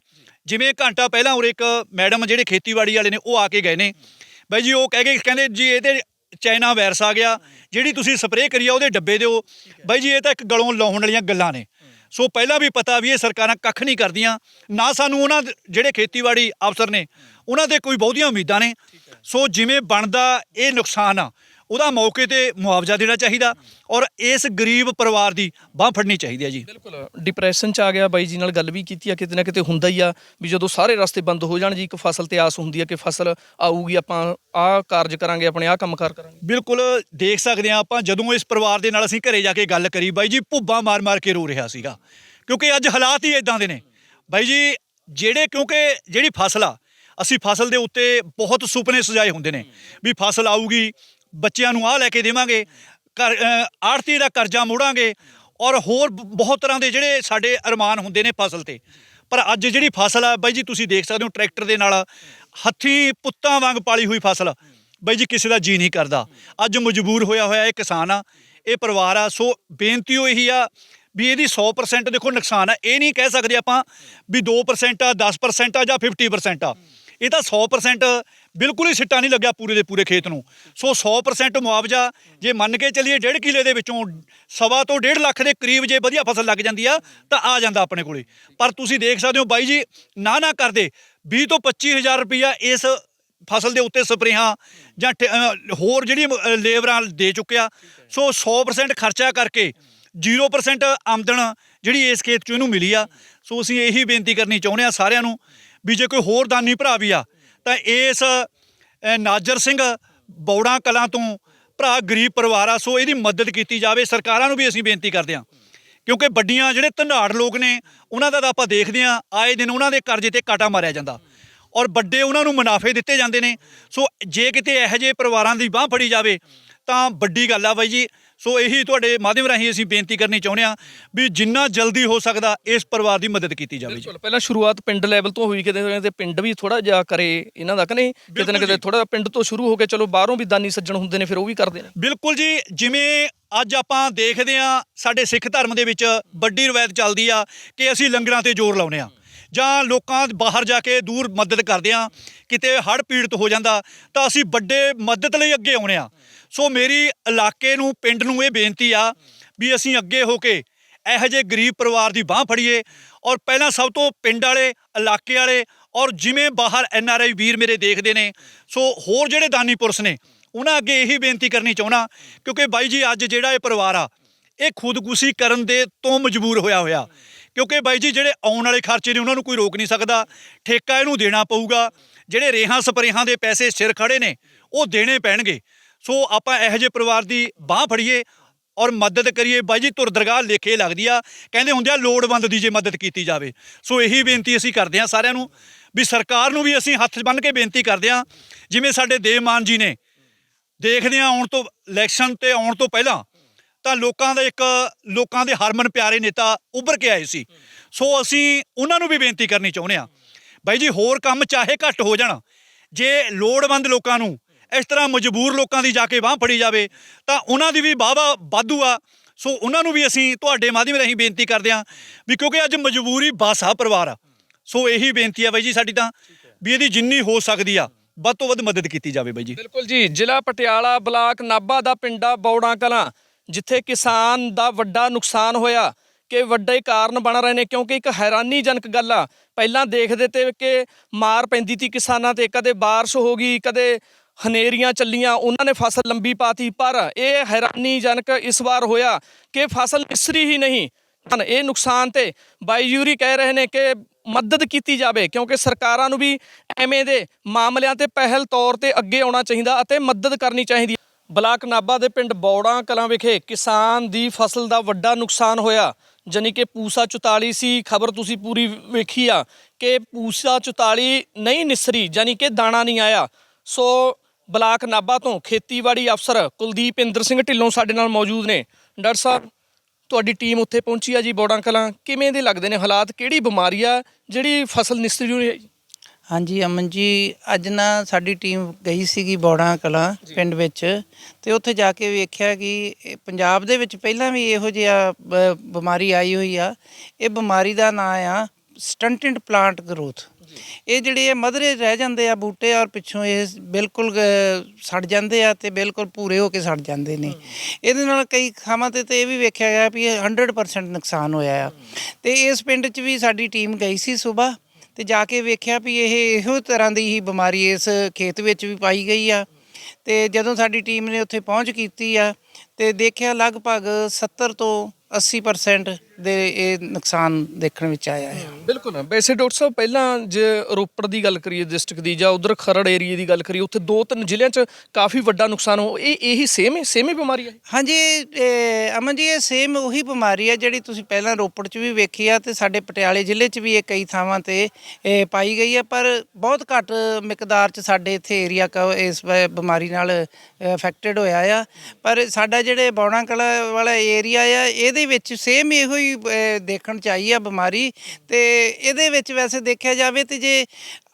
ਜਿਵੇਂ ਘੰਟਾ ਪਹਿਲਾਂ ਉਰੇ ਇੱਕ ਮੈਡਮ ਜਿਹੜੇ ਖੇਤੀਬਾੜੀ ਵਾਲੇ ਨੇ ਉਹ ਆ ਕੇ ਗਏ ਨੇ ਬਾਈ ਜੀ, ਉਹ ਕਹਿੰਦੇ ਜੀ ਇਹਦੇ ਚਾਈਨਾ ਵਾਇਰਸ ਆ ਗਿਆ, ਜਿਹੜੀ ਤੁਸੀਂ ਸਪਰੇਅ ਕਰੀ ਆ ਉਹਦੇ ਡੱਬੇ ਦਿਓ। ਬਾਈ ਜੀ, ਇਹ ਤਾਂ ਇੱਕ ਗਲੋਂ ਲਾਉਣ ਵਾਲੀਆਂ ਗੱਲਾਂ ਨੇ। ਸੋ ਪਹਿਲਾਂ ਵੀ ਪਤਾ ਵੀ ਇਹ ਸਰਕਾਰਾਂ ਕੱਖ ਨਹੀਂ ਕਰਦੀਆਂ, ਨਾ ਸਾਨੂੰ ਉਹਨਾਂ ਜਿਹੜੇ ਖੇਤੀਬਾੜੀ ਅਫਸਰ ਨੇ ਉਹਨਾਂ ਦੇ ਕੋਈ ਬਹੁਤੀਆਂ ਉਮੀਦਾਂ ਨੇ। ਸੋ ਜਿਵੇਂ ਬਣਦਾ ਇਹ ਨੁਕਸਾਨ ਆ, ਉਹਦਾ ਮੌਕੇ ਤੇ ਮੁਆਵਜ਼ਾ ਦੇਣਾ ਚਾਹੀਦਾ, ਔਰ ਇਸ ਗਰੀਬ ਪਰਿਵਾਰ ਦੀ ਬਾਂਹ ਫੜਨੀ ਚਾਹੀਦੀ ਹੈ ਜੀ। ਬਿਲਕੁਲ, ਡਿਪਰੈਸ਼ਨ 'ਚ ਆ ਗਿਆ। ਬਾਈ ਜੀ ਨਾਲ ਗੱਲ ਵੀ ਕੀਤੀ ਆ, ਕਿਤੇ ਨਾ ਕਿਤੇ ਹੁੰਦਾ ਹੀ ਆ ਵੀ ਜਦੋਂ ਸਾਰੇ ਰਸਤੇ ਬੰਦ ਹੋ ਜਾਣ ਜੀ, ਇੱਕ ਫਸਲ ਤੇ ਆਸ ਹੁੰਦੀ ਆ ਕਿ ਫਸਲ ਆਊਗੀ, ਆਪਾਂ ਆਹ ਕਾਰਜ ਕਰਾਂਗੇ, ਆਪਣੇ ਆਹ ਕੰਮ ਕਾਰ ਕਰਾਂਗੇ। ਬਿਲਕੁਲ ਦੇਖ ਸਕਦੇ ਹਾਂ ਆਪਾਂ, ਜਦੋਂ ਇਸ ਪਰਿਵਾਰ ਦੇ ਨਾਲ ਅਸੀਂ ਘਰੇ ਜਾ ਕੇ ਗੱਲ ਕਰੀ, ਬਾਈ ਜੀ ਭੁੱਬਾਂ ਮਾਰ ਕੇ ਰੋ ਰਿਹਾ ਸੀਗਾ, ਕਿਉਂਕਿ ਅੱਜ ਹਾਲਾਤ ਹੀ ਇਦਾਂ ਦੇ ਨੇ ਬਾਈ ਜੀ। ਕਿਉਂਕਿ ਜਿਹੜੀ ਫਸਲ ਆ, ਅਸੀਂ ਫਸਲ ਦੇ ਉੱਤੇ ਬਹੁਤ ਸੁਪਨੇ ਸਜਾਏ ਹੁੰਦੇ ਨੇ ਵੀ ਫਸਲ ਆਊਗੀ, ਬੱਚਿਆਂ ਨੂੰ ਆਹ ਲੈ ਕੇ ਦੇਵਾਂਗੇ, ਆੜ੍ਹਤੀ ਦਾ ਕਰਜ਼ਾ ਮੋੜਾਂਗੇ, ਔਰ ਹੋਰ ਬਹੁਤ ਤਰ੍ਹਾਂ ਦੇ ਜਿਹੜੇ ਸਾਡੇ ਅਰਮਾਨ ਹੁੰਦੇ ਨੇ ਫਸਲ ਤੇ। ਪਰ ਅੱਜ ਜਿਹੜੀ ਫਸਲ ਆ ਬਾਈ ਜੀ, ਤੁਸੀਂ ਦੇਖ ਸਕਦੇ ਹੋ ਟਰੈਕਟਰ ਦੇ ਨਾਲ ਹੱਥੀਂ ਪੁੱਤਾਂ ਵਾਂਗ ਪਾਲੀ ਹੋਈ ਫਸਲ ਬਾਈ ਜੀ, ਕਿਸੇ ਦਾ ਜੀ ਨਹੀਂ ਕਰਦਾ। ਅੱਜ ਮਜਬੂਰ ਹੋਇਆ ਇਹ ਕਿਸਾਨ ਆ, ਇਹ ਪਰਿਵਾਰ ਆ। ਸੋ ਬੇਨਤੀ ਉਹ ਇਹੀ ਆ ਵੀ ਇਹਦੀ 100% ਦੇਖੋ ਨੁਕਸਾਨ ਆ। ਇਹ ਨਹੀਂ ਕਹਿ ਸਕਦੇ ਆਪਾਂ ਵੀ 2% ਆ, 10% ਆ ਜਾਂ 50% ਆ। ਇਹ ਤਾਂ 100% ਬਿਲਕੁਲ ਹੀ ਸਿੱਟਾ ਨਹੀਂ ਲੱਗਿਆ ਪੂਰੇ ਦੇ ਪੂਰੇ ਖੇਤ ਨੂੰ। ਸੋ 100% ਮੁਆਵਜ਼ਾ ਜੇ ਮੰਨ ਕੇ ਚੱਲੀਏ 1.5 ਕਿੱਲੇ ਦੇ ਵਿੱਚੋਂ 1.25 ਤੋਂ 1.5 ਲੱਖ ਦੇ ਕਰੀਬ ਜੇ ਵਧੀਆ ਫਸਲ ਲੱਗ ਜਾਂਦੀ ਆ ਤਾਂ ਆ ਜਾਂਦਾ ਆਪਣੇ ਕੋਲੇ। ਪਰ ਤੁਸੀਂ ਦੇਖ ਸਕਦੇ ਹੋ ਬਾਈ ਜੀ, ਨਾ ਕਰਦੇ 20 ਤੋਂ 25,000 ਰੁਪਈਆ ਇਸ ਫਸਲ ਦੇ ਉੱਤੇ ਸਪਰੇਹਾਂ ਜਾਂ ਹੋਰ ਜਿਹੜੀ ਲੇਬਰਾਂ ਦੇ ਚੁੱਕਿਆ। ਸੋ 100% ਖਰਚਾ ਕਰਕੇ 0% ਆਮਦਨ ਜਿਹੜੀ ਇਸ ਖੇਤ 'ਚੋਂ ਇਹਨੂੰ ਮਿਲੀ ਆ। ਸੋ ਅਸੀਂ ਇਹੀ ਬੇਨਤੀ ਕਰਨੀ ਚਾਹੁੰਦੇ ਹਾਂ ਸਾਰਿਆਂ ਨੂੰ ਵੀ ਜੇ ਕੋਈ ਹੋਰ ਦਾਨੀ ਭਰਾ ਵੀ ਆ ਤਾਂ ਇਸ ਨਾਜਰ ਸਿੰਘ ਬੌੜਾ ਕਲਾਂ ਤੋਂ ਭਰਾ ਗਰੀਬ ਪਰਿਵਾਰ ਆ, ਸੋ ਇਹਦੀ ਮਦਦ ਕੀਤੀ ਜਾਵੇ। ਸਰਕਾਰਾਂ ਨੂੰ ਵੀ ਅਸੀਂ ਬੇਨਤੀ ਕਰਦੇ ਹਾਂ, ਕਿਉਂਕਿ ਵੱਡੀਆਂ ਜਿਹੜੇ ਧਨਾੜ ਲੋਕ ਨੇ ਉਹਨਾਂ ਦਾ ਤਾਂ ਆਪਾਂ ਦੇਖਦੇ ਹਾਂ ਆਏ ਦਿਨ ਉਹਨਾਂ ਦੇ ਕਰਜ਼ੇ ਤੇ ਕਾਟਾ ਮਾਰਿਆ ਜਾਂਦਾ, ਔਰ ਵੱਡੇ ਉਹਨਾਂ ਨੂੰ ਮੁਨਾਫੇ ਦਿੱਤੇ ਜਾਂਦੇ ਨੇ। ਸੋ ਜੇ ਕਿਤੇ ਇਹੋ ਜਿਹੇ ਪਰਿਵਾਰਾਂ ਦੀ ਬਾਂਹ ਫੜੀ ਜਾਵੇ ਤਾਂ ਵੱਡੀ ਗੱਲ ਆ ਬਾਈ ਜੀ। ਸੋ ਇਹੀ ਤੁਹਾਡੇ ਮਾਧਿਅਮ ਰਾਹੀਂ ਅਸੀਂ ਬੇਨਤੀ ਕਰਨੀ ਚਾਹੁੰਦੇ ਹਾਂ ਵੀ ਜਿੰਨਾ ਜਲਦੀ ਹੋ ਸਕਦਾ ਇਸ ਪਰਿਵਾਰ ਦੀ ਮਦਦ ਕੀਤੀ ਜਾਵੇ ਜੀ। ਬਿਲਕੁਲ ਪਹਿਲਾਂ ਸ਼ੁਰੂਆਤ ਪਿੰਡ ਲੈਵਲ ਤੋਂ ਹੋਈ, ਕਿਤੇ ਤੇ ਪਿੰਡ ਵੀ ਥੋੜਾ ਜਿਹਾ ਕਰੇ ਇਹਨਾਂ ਦਾ, ਕਿ ਨਹੀਂ ਕਿਤੇ ਨਾ ਕਿਤੇ ਥੋੜਾ ਪਿੰਡ ਤੋਂ ਸ਼ੁਰੂ ਹੋ ਕੇ, ਚਲੋ ਬਾਹਰੋਂ ਵੀ ਦਾਨੀ ਸੱਜਣ ਹੁੰਦੇ ਨੇ ਫਿਰ ਉਹ ਵੀ ਕਰਦੇ ਨੇ। ਬਿਲਕੁਲ ਜੀ, ਜਿਵੇਂ ਅੱਜ ਆਪਾਂ ਦੇਖਦੇ ਹਾਂ ਸਾਡੇ ਸਿੱਖ ਧਰਮ ਦੇ ਵਿੱਚ ਵੱਡੀ ਰਵਾਇਤ ਚੱਲਦੀ ਆ ਕਿ ਅਸੀਂ ਲੰਗਰਾਂ ਤੇ ਜ਼ੋਰ ਲਾਉਂਦੇ ਹਾਂ ਜਾਂ ਲੋਕਾਂ ਬਾਹਰ ਜਾ ਕੇ ਦੂਰ ਮਦਦ ਕਰਦੇ ਹਾਂ। ਕਿਤੇ ਹੜ੍ਹ ਪੀੜਤ ਹੋ ਜਾਂਦਾ ਤਾਂ ਅਸੀਂ ਵੱਡੇ ਮਦਦ ਲਈ ਅੱਗੇ ਆਉਂਦੇ ਹਾਂ। ਸੋ ਮੇਰੀ ਇਲਾਕੇ ਨੂੰ, ਪਿੰਡ ਨੂੰ ਇਹ ਬੇਨਤੀ ਆ ਵੀ ਅਸੀਂ ਅੱਗੇ ਹੋ ਕੇ ਇਹੋ ਜਿਹੇ ਗਰੀਬ ਪਰਿਵਾਰ ਦੀ ਬਾਹ ਫੜੀਏ। ਔਰ ਪਹਿਲਾਂ ਸਭ ਤੋਂ ਪਿੰਡ ਵਾਲੇ, ਇਲਾਕੇ ਵਾਲੇ, ਔਰ ਜਿਵੇਂ ਬਾਹਰ NRI ਵੀਰ ਮੇਰੇ ਦੇਖਦੇ ਨੇ, ਸੋ ਹੋਰ ਜਿਹੜੇ ਦਾਨੀ ਪੁਰਸ਼ ਨੇ ਉਹਨਾਂ ਅੱਗੇ ਇਹੀ ਬੇਨਤੀ ਕਰਨੀ ਚਾਹੁੰਦਾ, ਕਿਉਂਕਿ ਬਾਈ ਜੀ ਅੱਜ ਜਿਹੜਾ ਇਹ ਪਰਿਵਾਰ ਆ ਇਹ ਖੁਦਕੁਸ਼ੀ ਕਰਨ ਦੇ ਤੋਂ ਮਜਬੂਰ ਹੋਇਆ ਕਿਉਂਕਿ ਬਾਈ ਜੀ ਜਿਹੜੇ ਆਉਣ ਵਾਲੇ ਖਰਚੇ ਨੇ ਉਹਨਾਂ ਨੂੰ ਕੋਈ ਰੋਕ ਨਹੀਂ ਸਕਦਾ। ਠੇਕਾ ਇਹਨੂੰ ਦੇਣਾ ਪਊਗਾ, ਜਿਹੜੇ ਰੇਹਾਂ ਸਪਰੇਹਾਂ ਦੇ ਪੈਸੇ ਸਿਰ ਖੜੇ ਨੇ ਉਹ ਦੇਣੇ ਪੈਣਗੇ। ਸੋ ਆਪਾਂ ਇਹੋ ਜਿਹੇ ਪਰਿਵਾਰ ਦੀ ਬਾਹ ਫੜੀਏ ਔਰ ਮਦਦ ਕਰੀਏ। ਬਾਈ ਜੀ ਧੁਰ ਦਰਗਾਹ ਲੇਖੇ ਲੱਗਦੀ ਆ, ਕਹਿੰਦੇ ਹੁੰਦੇ ਆ ਲੋੜਵੰਦ ਦੀ ਜੇ ਮਦਦ ਕੀਤੀ ਜਾਵੇ। ਸੋ ਇਹੀ ਬੇਨਤੀ ਅਸੀਂ ਕਰਦੇ ਹਾਂ ਸਾਰਿਆਂ ਨੂੰ, ਵੀ ਸਰਕਾਰ ਨੂੰ ਵੀ ਅਸੀਂ ਹੱਥ ਬੰਨ੍ਹ ਕੇ ਬੇਨਤੀ ਕਰਦੇ ਹਾਂ, ਜਿਵੇਂ ਸਾਡੇ ਦੇਵ ਮਾਨ ਜੀ ਨੇ ਦੇਖਦੇ ਹਾਂ ਆਉਣ ਤੋਂ, ਇਲੈਕਸ਼ਨ ਤੇ ਆਉਣ ਤੋਂ ਪਹਿਲਾਂ ਤਾਂ ਲੋਕਾਂ ਦੇ ਹਰਮਨ ਪਿਆਰੇ ਨੇਤਾ ਉੱਭਰ ਕੇ ਆਏ ਸੀ। ਸੋ ਅਸੀਂ ਉਹਨਾਂ ਨੂੰ ਵੀ ਬੇਨਤੀ ਕਰਨੀ ਚਾਹੁੰਦੇ ਹਾਂ, ਬਾਈ ਜੀ ਹੋਰ ਕੰਮ ਚਾਹੇ ਘੱਟ ਹੋ ਜਾਣ, ਜੇ ਲੋੜਵੰਦ ਲੋਕਾਂ ਨੂੰ ਇਸ ਤਰ੍ਹਾਂ ਮਜਬੂਰ ਲੋਕਾਂ ਦੀ ਜਾ ਕੇ ਬਾਹ ਫੜੀ ਜਾਵੇ ਤਾਂ ਉਹਨਾਂ ਦੀ ਵੀ ਵਾਹ ਵਾਧੂ ਆ। ਸੋ ਉਹਨਾਂ ਨੂੰ ਵੀ ਅਸੀਂ ਤੁਹਾਡੇ ਮਾਧਿਅਮ ਰਾਹੀਂ ਬੇਨਤੀ ਕਰਦੇ ਹਾਂ ਵੀ ਕਿਉਂਕਿ ਅੱਜ ਮਜਬੂਰੀ ਬਸ ਆ ਪਰਿਵਾਰ ਆ। ਸੋ ਇਹੀ ਬੇਨਤੀ ਆ ਬਾਈ ਜੀ ਸਾਡੀ ਤਾਂ, ਵੀ ਇਹਦੀ ਜਿੰਨੀ ਹੋ ਸਕਦੀ ਆ ਵੱਧ ਤੋਂ ਵੱਧ ਮਦਦ ਕੀਤੀ ਜਾਵੇ ਬਾਈ ਜੀ। ਬਿਲਕੁਲ ਜੀ, ਜ਼ਿਲ੍ਹਾ ਪਟਿਆਲਾ, ਬਲਾਕ ਨਾਭਾ ਦਾ ਪਿੰਡਾ ਬੌੜਾਂ ਕਲਾਂ, ਜਿੱਥੇ ਕਿਸਾਨ ਦਾ ਵੱਡਾ ਨੁਕਸਾਨ ਹੋਇਆ ਕਿ ਵੱਡੇ ਕਾਰਨ ਬਣ ਰਹੇ ਨੇ। ਕਿਉਂਕਿ ਇੱਕ ਹੈਰਾਨੀਜਨਕ ਗੱਲ ਆ, ਪਹਿਲਾਂ ਦੇਖਦੇ ਤੇ ਕਿ ਮਾਰ ਪੈਂਦੀ ਤੀ ਕਿਸਾਨਾਂ ਤੇ, ਕਦੇ ਬਾਰਿਸ਼ ਹੋ ਗਈ, ਕਦੇ ਹਨੇਰੀਆਂ ਚੱਲੀਆਂ, ਉਹਨਾਂ ਨੇ ਫਸਲ ਲੰਬੀ ਪਾਤੀ। ਪਰ ਇਹ ਹੈਰਾਨੀਜਨਕ ਇਸ ਵਾਰ ਹੋਇਆ ਕਿ ਫਸਲ ਨਿਸਰੀ ਹੀ ਨਹੀਂ। ਇਹ ਨੁਕਸਾਨ ਤੇ ਬਾਈ ਯੂਰੀ ਕਹਿ ਰਹੇ ਨੇ ਕਿ ਮਦਦ ਕੀਤੀ ਜਾਵੇ, ਕਿਉਂਕਿ ਸਰਕਾਰਾਂ ਨੂੰ ਵੀ ਐਵੇਂ ਦੇ ਮਾਮਲਿਆਂ ਤੇ ਪਹਿਲ ਤੌਰ ਤੇ ਅੱਗੇ ਆਉਣਾ ਚਾਹੀਦਾ ਅਤੇ ਮਦਦ ਕਰਨੀ ਚਾਹੀਦੀ। ਬਲਾਕ ਨਾਭਾ ਦੇ ਪਿੰਡ ਬੌੜਾਂ ਕਲਾਂ ਵਿਖੇ ਕਿਸਾਨ ਦੀ ਫਸਲ ਦਾ ਵੱਡਾ ਨੁਕਸਾਨ ਹੋਇਆ, ਜਾਨੀ ਕਿ ਪੂਸਾ 44 ਸੀ। ਖਬਰ ਤੁਸੀਂ ਪੂਰੀ ਵੇਖੀ ਆ ਕਿ ਪੂਸਾ 44 ਨਹੀਂ ਨਿਸਰੀ, ਜਾਨੀ ਕਿ ਦਾਣਾ ਨਹੀਂ ਆਇਆ। ਸੋ ਬਲਾਕ ਨਾਭਾ ਤੋਂ ਖੇਤੀਬਾੜੀ ਅਫਸਰ ਕੁਲਦੀਪ ਇੰਦਰ ਸਿੰਘ ਢਿੱਲੋਂ ਸਾਡੇ ਨਾਲ ਮੌਜੂਦ ਨੇ। ਡਾਕਟਰ ਸਾਹਿਬ, ਤੁਹਾਡੀ ਟੀਮ ਉੱਥੇ ਪਹੁੰਚੀ ਆ ਜੀ ਬੌੜਾਂ ਕਲਾਂ, ਕਿਵੇਂ ਦੇ ਲੱਗਦੇ ਨੇ ਹਾਲਾਤ, ਕਿਹੜੀ ਬਿਮਾਰੀ ਆ ਜਿਹੜੀ ਫਸਲ ਨਿਸਰੀ ਹੋਈ ਹੈ? ਹਾਂਜੀ ਅਮਨ ਜੀ, ਅੱਜ ਨਾ ਸਾਡੀ ਟੀਮ ਗਈ ਸੀਗੀ ਬੌੜਾਂ ਕਲਾਂ ਪਿੰਡ ਵਿੱਚ, ਤੇ ਉੱਥੇ ਜਾ ਕੇ ਵੇਖਿਆ ਕਿ ਪੰਜਾਬ ਦੇ ਵਿੱਚ ਪਹਿਲਾਂ ਵੀ ਇਹੋ ਜਿਹਾ ਬਿਮਾਰੀ ਆਈ ਹੋਈ ਆ। ਇਹ ਬਿਮਾਰੀ ਦਾ ਨਾਂ ਆ ਸਟੰਟਡ ਪਲਾਂਟ ਗਰੋਥ। ਇਹ ਜਿਹੜੇ ਮਧਰੇ ਰਹਿ ਜਾਂਦੇ ਆ ਬੂਟੇ, ਔਰ ਪਿੱਛੋਂ ਇਹ ਬਿਲਕੁਲ ਸੜ ਜਾਂਦੇ ਆ ਤੇ ਬਿਲਕੁਲ ਪੂਰੇ ਹੋ ਕੇ ਸੜ ਜਾਂਦੇ ਨੇ। ਇਹਦੇ ਨਾਲ ਕਈ ਥਾਵਾਂ ਤੇ ਇਹ ਵੀ ਵੇਖਿਆ ਗਿਆ ਵੀ ਇਹ 100% ਨੁਕਸਾਨ ਹੋਇਆ ਆ। ਤੇ ਇਸ ਪਿੰਡ 'ਚ ਵੀ ਸਾਡੀ ਟੀਮ ਗਈ ਸੀ ਸੁਬਾਹ, ਤੇ ਜਾ ਕੇ ਵੇਖਿਆ ਵੀ ਇਹੋ ਤਰ੍ਹਾਂ ਦੀ ਹੀ ਬਿਮਾਰੀ ਇਸ ਖੇਤ ਵਿੱਚ ਵੀ ਪਾਈ ਗਈ ਆ। ਤੇ ਜਦੋਂ ਸਾਡੀ ਟੀਮ ਨੇ ਉੱਥੇ ਪਹੁੰਚ ਕੀਤੀ ਆ ਤੇ ਦੇਖਿਆ ਲਗਭਗ 70 ਤੋਂ 80% ਦੇ ਇਹ ਨੁਕਸਾਨ ਦੇਖਣ ਵਿੱਚ ਆਇਆ ਹੈ। ਬਿਲਕੁਲ। ਵੈਸੇ ਡਾਕਟਰ ਸਾਹਿਬ, ਪਹਿਲਾਂ ਜੇ ਰੋਪੜ ਦੀ ਗੱਲ ਕਰੀਏ ਡਿਸਟ੍ਰਿਕਟ ਦੀ, ਜਾਂ ਉਧਰ ਖਰੜ ਏਰੀਏ ਦੀ ਗੱਲ ਕਰੀਏ, ਉੱਥੇ 2-3 ਜ਼ਿਲ੍ਹਿਆਂ 'ਚ ਕਾਫੀ ਵੱਡਾ ਨੁਕਸਾਨ ਹੋ, ਇਹੀ ਸੇਮ ਹੀ ਬਿਮਾਰੀ ਹੈ? ਹਾਂਜੀ ਅਮਨ ਜੀ, ਇਹ ਸੇਮ ਉਹੀ ਬਿਮਾਰੀ ਹੈ ਜਿਹੜੀ ਤੁਸੀਂ ਪਹਿਲਾਂ ਰੋਪੜ 'ਚ ਵੀ ਵੇਖੀ ਆ, ਤੇ ਸਾਡੇ ਪਟਿਆਲੇ ਜ਼ਿਲ੍ਹੇ 'ਚ ਵੀ ਇਹ ਕਈ ਥਾਵਾਂ ਤੇ ਪਾਈ ਗਈ ਹੈ, ਪਰ ਬਹੁਤ ਘੱਟ ਮਿਕਦਾਰ 'ਚ ਸਾਡੇ ਇੱਥੇ ਏਰੀਆ ਇਸ ਬਿਮਾਰੀ ਨਾਲ ਅਫੈਕਟਡ ਹੋਇਆ ਆ। ਪਰ ਸਾਡਾ ਜਿਹੜੇ ਬੌੜਾਂ ਕਲਾਂ ਵਾਲਾ ਏਰੀਆ ਆ, ਇਹਦੇ ਵਿੱਚ ਸੇਮ ਇਹੋ ਹੀ ਦੇਖਣ 'ਚ ਆਈ ਆ ਬਿਮਾਰੀ। ਤੇ ਇਹਦੇ ਵਿੱਚ ਵੈਸੇ ਦੇਖਿਆ ਜਾਵੇ ਤੇ ਜੇ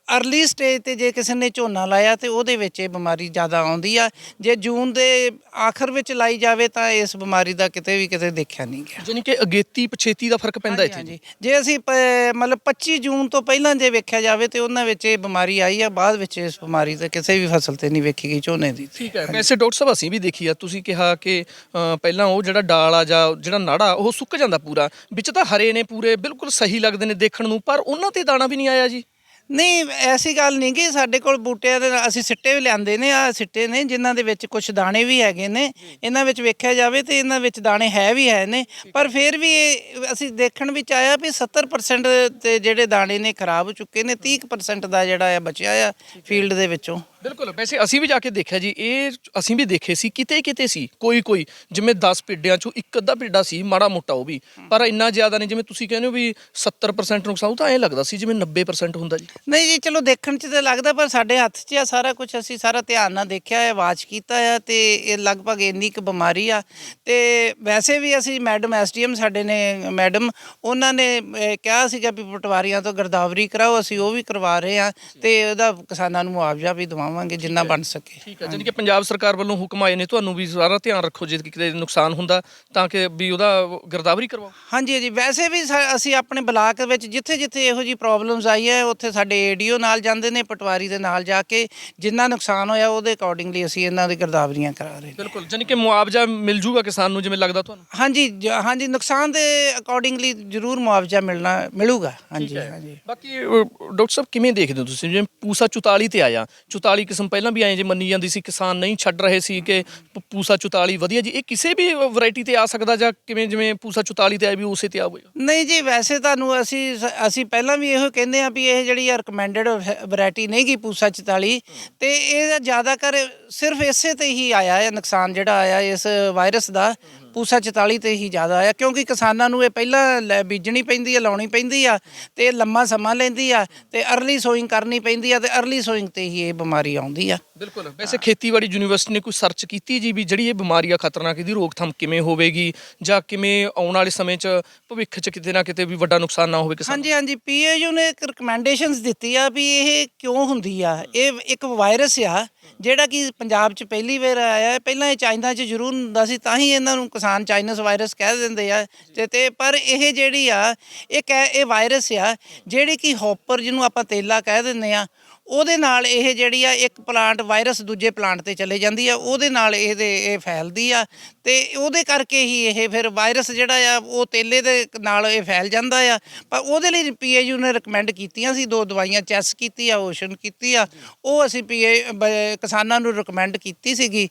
ਅਰਲੀ ਸਟੇਜ ਤੇ ਜੇ ਕਿਸੇ ਨੇ ਝੋਨਾ ਲਾਇਆ ਤੇ ਉਹਦੇ ਵਿੱਚ ਇਹ ਬਿਮਾਰੀ ਜ਼ਿਆਦਾ ਆਉਂਦੀ ਆ। ਜੇ ਜੂਨ ਦੇ ਆਖਰ ਵਿੱਚ ਲਾਈ ਜਾਵੇ ਤਾਂ ਇਸ ਬਿਮਾਰੀ ਦਾ ਕਿਤੇ ਦੇਖਿਆ ਨਹੀਂ ਗਿਆ। ਜਾਨੀ ਕਿ ਅਗੇਤੀ ਪਛੇਤੀ ਦਾ ਫਰਕ ਪੈਂਦਾ ਇੱਥੇ ਜੀ। ਜੇ ਅਸੀਂ ਮਤਲਬ 25 ਜੂਨ ਤੋਂ ਪਹਿਲਾਂ ਜੇ ਵੇਖਿਆ ਜਾਵੇ ਤੇ ਉਹਨਾਂ ਵਿੱਚ ਇਹ ਬਿਮਾਰੀ ਆਈ ਆ, ਬਾਅਦ ਵਿੱਚ ਇਸ ਬਿਮਾਰੀ ਤੇ ਕਿਸੇ ਵੀ ਫਸਲ ਤੇ ਨਹੀਂ ਵੇਖੀ ਗਈ ਝੋਨੇ ਦੀ। ਠੀਕ ਹੈ। ਵੈਸੇ ਡਾਕਟਰ ਸਾਹਿਬ, ਅਸੀਂ ਵੀ ਦੇਖੀ ਆ, ਤੁਸੀਂ ਕਿਹਾ ਕਿ ਪਹਿਲਾਂ ਉਹ ਜਿਹੜਾ ਡਾਲ ਆ ਜਾਂ ਜਿਹੜਾ ਨਾੜਾ ਉਹ ਸੁੱਕ ਜਾਂਦਾ ਪੂਰਾ, ਵਿੱਚ ਤਾਂ ਹਰੇ ਨੇ ਪੂਰੇ, ਬਿਲਕੁਲ ਸਹੀ ਲੱਗਦੇ ਨੇ ਦੇਖਣ ਨੂੰ, ਪਰ ਉਹਨਾਂ ਤੇ ਦਾਣਾ ਵੀ ਨਹੀਂ ਆਇਆ ਜੀ। ਨਹੀਂ, ਐਸੀ ਗੱਲ ਨਹੀਂ ਕਿ ਸਾਡੇ ਕੋਲ ਬੂਟਿਆਂ ਦੇ ਅਸੀਂ ਸਿੱਟੇ ਵੀ ਲਿਆਂਦੇ ਨੇ, ਆ ਸਿੱਟੇ ਨੇ ਜਿਨ੍ਹਾਂ ਦੇ ਵਿੱਚ ਕੁਝ ਦਾਣੇ ਵੀ ਹੈਗੇ ਨੇ। ਇਹਨਾਂ ਵਿੱਚ ਵੇਖਿਆ ਜਾਵੇ ਤੇ ਇਹਨਾਂ ਵਿੱਚ ਦਾਣੇ ਹੈ ਨੇ, ਪਰ ਫਿਰ ਵੀ ਇਹ ਅਸੀਂ ਦੇਖਣ ਵਿੱਚ ਆਇਆ ਵੀ 70% ਤੇ ਜਿਹੜੇ ਦਾਣੇ ਨੇ ਖਰਾਬ ਹੋ ਚੁੱਕੇ ਨੇ, 30% ਦਾ ਜਿਹੜਾ ਆ ਬਚਿਆ ਆ ਫੀਲਡ ਦੇ ਵਿੱਚੋਂ। ਬਿਲਕੁਲ। ਵੈਸੇ ਅਸੀਂ ਵੀ ਜਾ ਕੇ ਦੇਖਿਆ ਜੀ, ਇਹ ਅਸੀਂ ਵੀ ਦੇਖੇ ਸੀ, ਕਿਤੇ ਸੀ ਕੋਈ ਜਿਵੇਂ 10 ਪਿੰਡਾਂ 'ਚੋਂ ਇੱਕ ਅੱਧਾ ਪਿੰਡਾ ਸੀ ਮਾੜਾ ਮੋਟਾ, ਉਹ ਵੀ, ਪਰ ਇੰਨਾ ਜ਼ਿਆਦਾ ਨਹੀਂ ਜਿਵੇਂ ਤੁਸੀਂ ਕਹਿੰਦੇ ਹੋ ਵੀ 70% ਨੁਕਸਾਨ। ਉਹ ਤਾਂ ਐਂ ਲੱਗਦਾ ਸੀ ਜਿਵੇਂ 90% ਹੁੰਦਾ ਜੀ। ਨਹੀਂ ਜੀ ਚਲੋ ਦੇਖਣ 'ਚ ਤਾਂ ਲੱਗਦਾ, ਪਰ ਸਾਡੇ ਹੱਥ 'ਚ ਆ ਸਾਰਾ ਕੁਝ। ਅਸੀਂ ਸਾਰਾ ਧਿਆਨ ਨਾਲ ਦੇਖਿਆ ਹੈ, ਵਾਚ ਕੀਤਾ ਆ, ਤੇ ਇਹ ਲਗਭਗ ਇੰਨੀ ਕੁ ਬਿਮਾਰੀ ਆ। ਤੇ ਵੈਸੇ ਵੀ ਅਸੀਂ ਮੈਡਮ ਐਸਡੀਐਮ ਸਾਡੇ ਨੇ ਮੈਡਮ, ਉਹਨਾਂ ਨੇ ਕਿਹਾ ਸੀਗਾ ਵੀ ਪਟਵਾਰੀਆਂ ਤੋਂ ਗਿਰਦਾਵਰੀ ਕਰਾਓ, ਅਸੀਂ ਉਹ ਵੀ ਕਰਵਾ ਰਹੇ ਆ, ਤੇ ਉਹਦਾ ਕਿਸਾਨਾਂ ਨੂੰ ਮੁਆਵਜ਼ਾ ਵੀ ਦਿਵਾਵਾਂਗੇ ਜਿੰਨਾ ਬਣ ਸਕੇ। ਠੀਕ ਹੈ, ਜਾਣੀ ਕਿ ਪੰਜਾਬ ਸਰਕਾਰ ਵੱਲੋਂ ਹੁਕਮ ਆਏ ਨੇ ਤੁਹਾਨੂੰ ਵੀ ਸਾਰਾ ਧਿਆਨ ਰੱਖੋ ਜੇ ਕਿਤੇ ਨੁਕਸਾਨ ਹੁੰਦਾ ਤਾਂ ਕਿ ਵੀ ਉਹਦਾ ਗਿਰਦਾਵਰੀ ਕਰਵਾਓ। ਹਾਂਜੀ ਜੀ, ਵੈਸੇ ਵੀ ਅਸੀਂ ਆਪਣੇ ਬਲਾਕ ਵਿੱਚ ਜਿੱਥੇ ਜਿੱਥੇ ਇਹੋ ਜਿਹੀ ਪ੍ਰੋਬਲਮਸ ਆਈ ਹੈ ਉੱਥੇ ਸਾਡੇ ਏਡੀਓ ਨਾਲ ਜਾਂਦੇ ਨੇ, ਪਟਵਾਰੀ ਦੇ ਨਾਲ ਜਾ ਕੇ ਜਿੰਨਾ ਨੁਕਸਾਨ ਹੋਇਆ ਉਹਦੇ ਅਕੋਰਡਿੰਗਲੀ ਅਸੀਂ ਇਹਨਾਂ ਦੀ ਗਿਰਦਾਵਰੀਆਂ ਕਰਾ ਰਹੇ। ਬਿਲਕੁਲ, ਜਾਣੀ ਕਿ ਮੁਆਵਜ਼ਾ ਮਿਲ ਜੂਗਾ ਕਿਸਾਨ ਨੂੰ ਜਿਵੇਂ ਲੱਗਦਾ ਤੁਹਾਨੂੰ? ਹਾਂਜੀ ਹਾਂਜੀ, ਨੁਕਸਾਨ ਦੇ ਅਕੋਰਡਿੰਗਲੀ ਜ਼ਰੂਰ ਮੁਆਵਜ਼ਾ ਮਿਲੂਗਾ। ਹਾਂਜੀ ਹਾਂਜੀ। ਬਾਕੀ ਡਾਕਟਰ ਸਾਹਿਬ ਕਿਵੇਂ ਦੇਖਦੇ ਹੋ ਤੁਸੀਂ, ਜਿਵੇਂ ਪੂਸਾ 44 ਤੇ ਆਇਆ, 44 ਕਿਸਮ ਪਹਿਲਾਂ ਵੀ ਆਏ ਜੇ ਮੰਨੀ ਜਾਂਦੀ ਸੀ, ਕਿਸਾਨ ਨਹੀਂ ਛੱਡ ਰਹੇ ਸੀ ਕਿ ਪੂਸਾ 44 ਵਧੀਆ ਜੀ, ਇਹ ਕਿਸੇ ਵੀ ਵੈਰਾਈਟੀ ਤੇ ਆ ਸਕਦਾ ਜਾਂ ਕਿਵੇਂ, ਜਿਵੇਂ ਪੂਸਾ 44 ਤੇ ਆਇਆ ਵੀ ਉਸੇ ਤੇ ਆਵੇਗਾ? ਨਹੀਂ ਜੀ, ਵੈਸੇ ਤੁਹਾਨੂੰ ਅਸੀਂ ਪਹਿਲਾਂ ਵੀ ਇਹੋ ਕਹਿੰਦੇ ਆ ਵੀ ਇਹ ਜਿਹੜੀ ਆ ਰਿਕਮੈਂਡਡ ਵੈਰਾਈਟੀ ਨਹੀਂ ਗੀ ਪੂਸਾ 44, ਤੇ ਇਹ ਜ਼ਿਆਦਾਤਰ ਸਿਰਫ ਇਸੇ ਤੇ ਹੀ ਆਇਆ ਹੈ ਨੁਕਸਾਨ ਜਿਹੜਾ ਆਇਆ ਇਸ ਵਾਇਰਸ ਦਾ, ਪੂਸਾ 44 ਤੇ ਹੀ ਜ਼ਿਆਦਾ ਆਇਆ, ਕਿਉਂਕਿ ਕਿਸਾਨਾਂ ਨੂੰ ਇਹ ਪਹਿਲਾਂ ਬੀਜਣੀ ਪੈਂਦੀ ਹੈ, ਲਾਉਣੀ ਪੈਂਦੀ ਆ, ਤੇ ਲੰਮਾ ਸਮਾਂ ਲੈਂਦੀ ਆ, ਤੇ ਅਰਲੀ ਸੋਇੰਗ ਕਰਨੀ ਪੈਂਦੀ ਆ, ਤੇ ਅਰਲੀ ਸੋਇੰਗ ਤੇ ਹੀ ਇਹ ਬਿਮਾਰੀ ਆਉਂਦੀ ਆ। ਬਿਲਕੁਲ, ਵੈਸੇ ਖੇਤੀਬਾੜੀ ਯੂਨੀਵਰਸਿਟੀ ਨੇ ਕੋਈ ਸਰਚ ਕੀਤੀ ਜੀ ਵੀ ਜਿਹੜੀ ਇਹ ਬਿਮਾਰੀ ਆ ਖਤਰਨਾਕ, ਇਹਦੀ ਰੋਕਥਾਮ ਕਿਵੇਂ ਹੋਵੇਗੀ ਜਾਂ ਕਿਵੇਂ ਆਉਣ ਵਾਲੇ ਸਮੇਂ 'ਚ ਭਵਿੱਖ 'ਚ ਕਿਤੇ ਨਾ ਕਿਤੇ ਵੀ ਵੱਡਾ ਨੁਕਸਾਨ ਨਾ ਹੋਵੇ ਕਿਸਾਨ? ਹਾਂਜੀ ਹਾਂਜੀ, ਪੀਏਯੂ ਨੇ ਇੱਕ ਰਿਕਮੈਂਡੇਸ਼ਨਸ ਦਿੱਤੀ ਆ ਵੀ ਇਹ ਕਿਉਂ ਹੁੰਦੀ ਆ। ਇਹ ਇੱਕ ਵਾਇਰਸ ਆ ਜਿਹੜਾ ਕਿ ਪੰਜਾਬ 'ਚ ਪਹਿਲੀ ਵਾਰ ਆਇਆ ਹੈ। ਪਹਿਲਾਂ ਇਹ ਚਾਈਨਾ 'ਚ ਜ਼ਰੂਰ ਹੁੰਦਾ ਸੀ, ਤਾਂ ਹੀ ਇਹਨਾਂ ਨੂੰ ਕਿਸਾਨ ਚਾਈਨਸ ਵਾਇਰਸ ਕਹਿ ਦਿੰਦੇ ਆ। ਤੇ ਪਰ ਇਹ ਜਿਹੜੀ ਆ ਇਹ ਵਾਇਰਸ ਆ ਜਿਹੜੀ ਕਿ ਹੌਪਰ, ਜਿਹਨੂੰ ਆਪਾਂ ਤੇਲਾ ਕਹਿ ਦਿੰਦੇ ਆ, ਉਹਦੇ ਨਾਲ ਇਹ ਜਿਹੜੀ ਆ ਇੱਕ ਪਲਾਂਟ ਵਾਇਰਸ ਦੂਜੇ ਪਲਾਂਟ ਤੇ ਚਲੇ ਜਾਂਦੀ ਆ, ਉਹਦੇ ਨਾਲ ਇਹ ਫੈਲਦੀ ਆ, ਤੇ ਉਹਦੇ ਕਰਕੇ ਹੀ ਇਹ ਫਿਰ ਵਾਇਰਸ ਜਿਹੜਾ ਆ ਉਹ ਤੇਲੇ ਦੇ ਨਾਲ ਇਹ ਫੈਲ ਜਾਂਦਾ ਆ। ਪਰ ਉਹਦੇ ਲਈ ਪੀਏਯੂ ਨੇ ਰਿਕਮੈਂਡ ਕੀਤੀਆਂ ਸੀ 2 ਦਵਾਈਆਂ, ਚੈਸ ਕੀਤੀ ਆ, ਓਸ਼ਨ ਕੀਤੀ ਆ, ਉਹ ਅਸੀਂ ਕਿਸਾਨਾਂ ਨੂੰ ਰਿਕਮੈਂਡ ਕੀਤੀ ਸੀਗੀ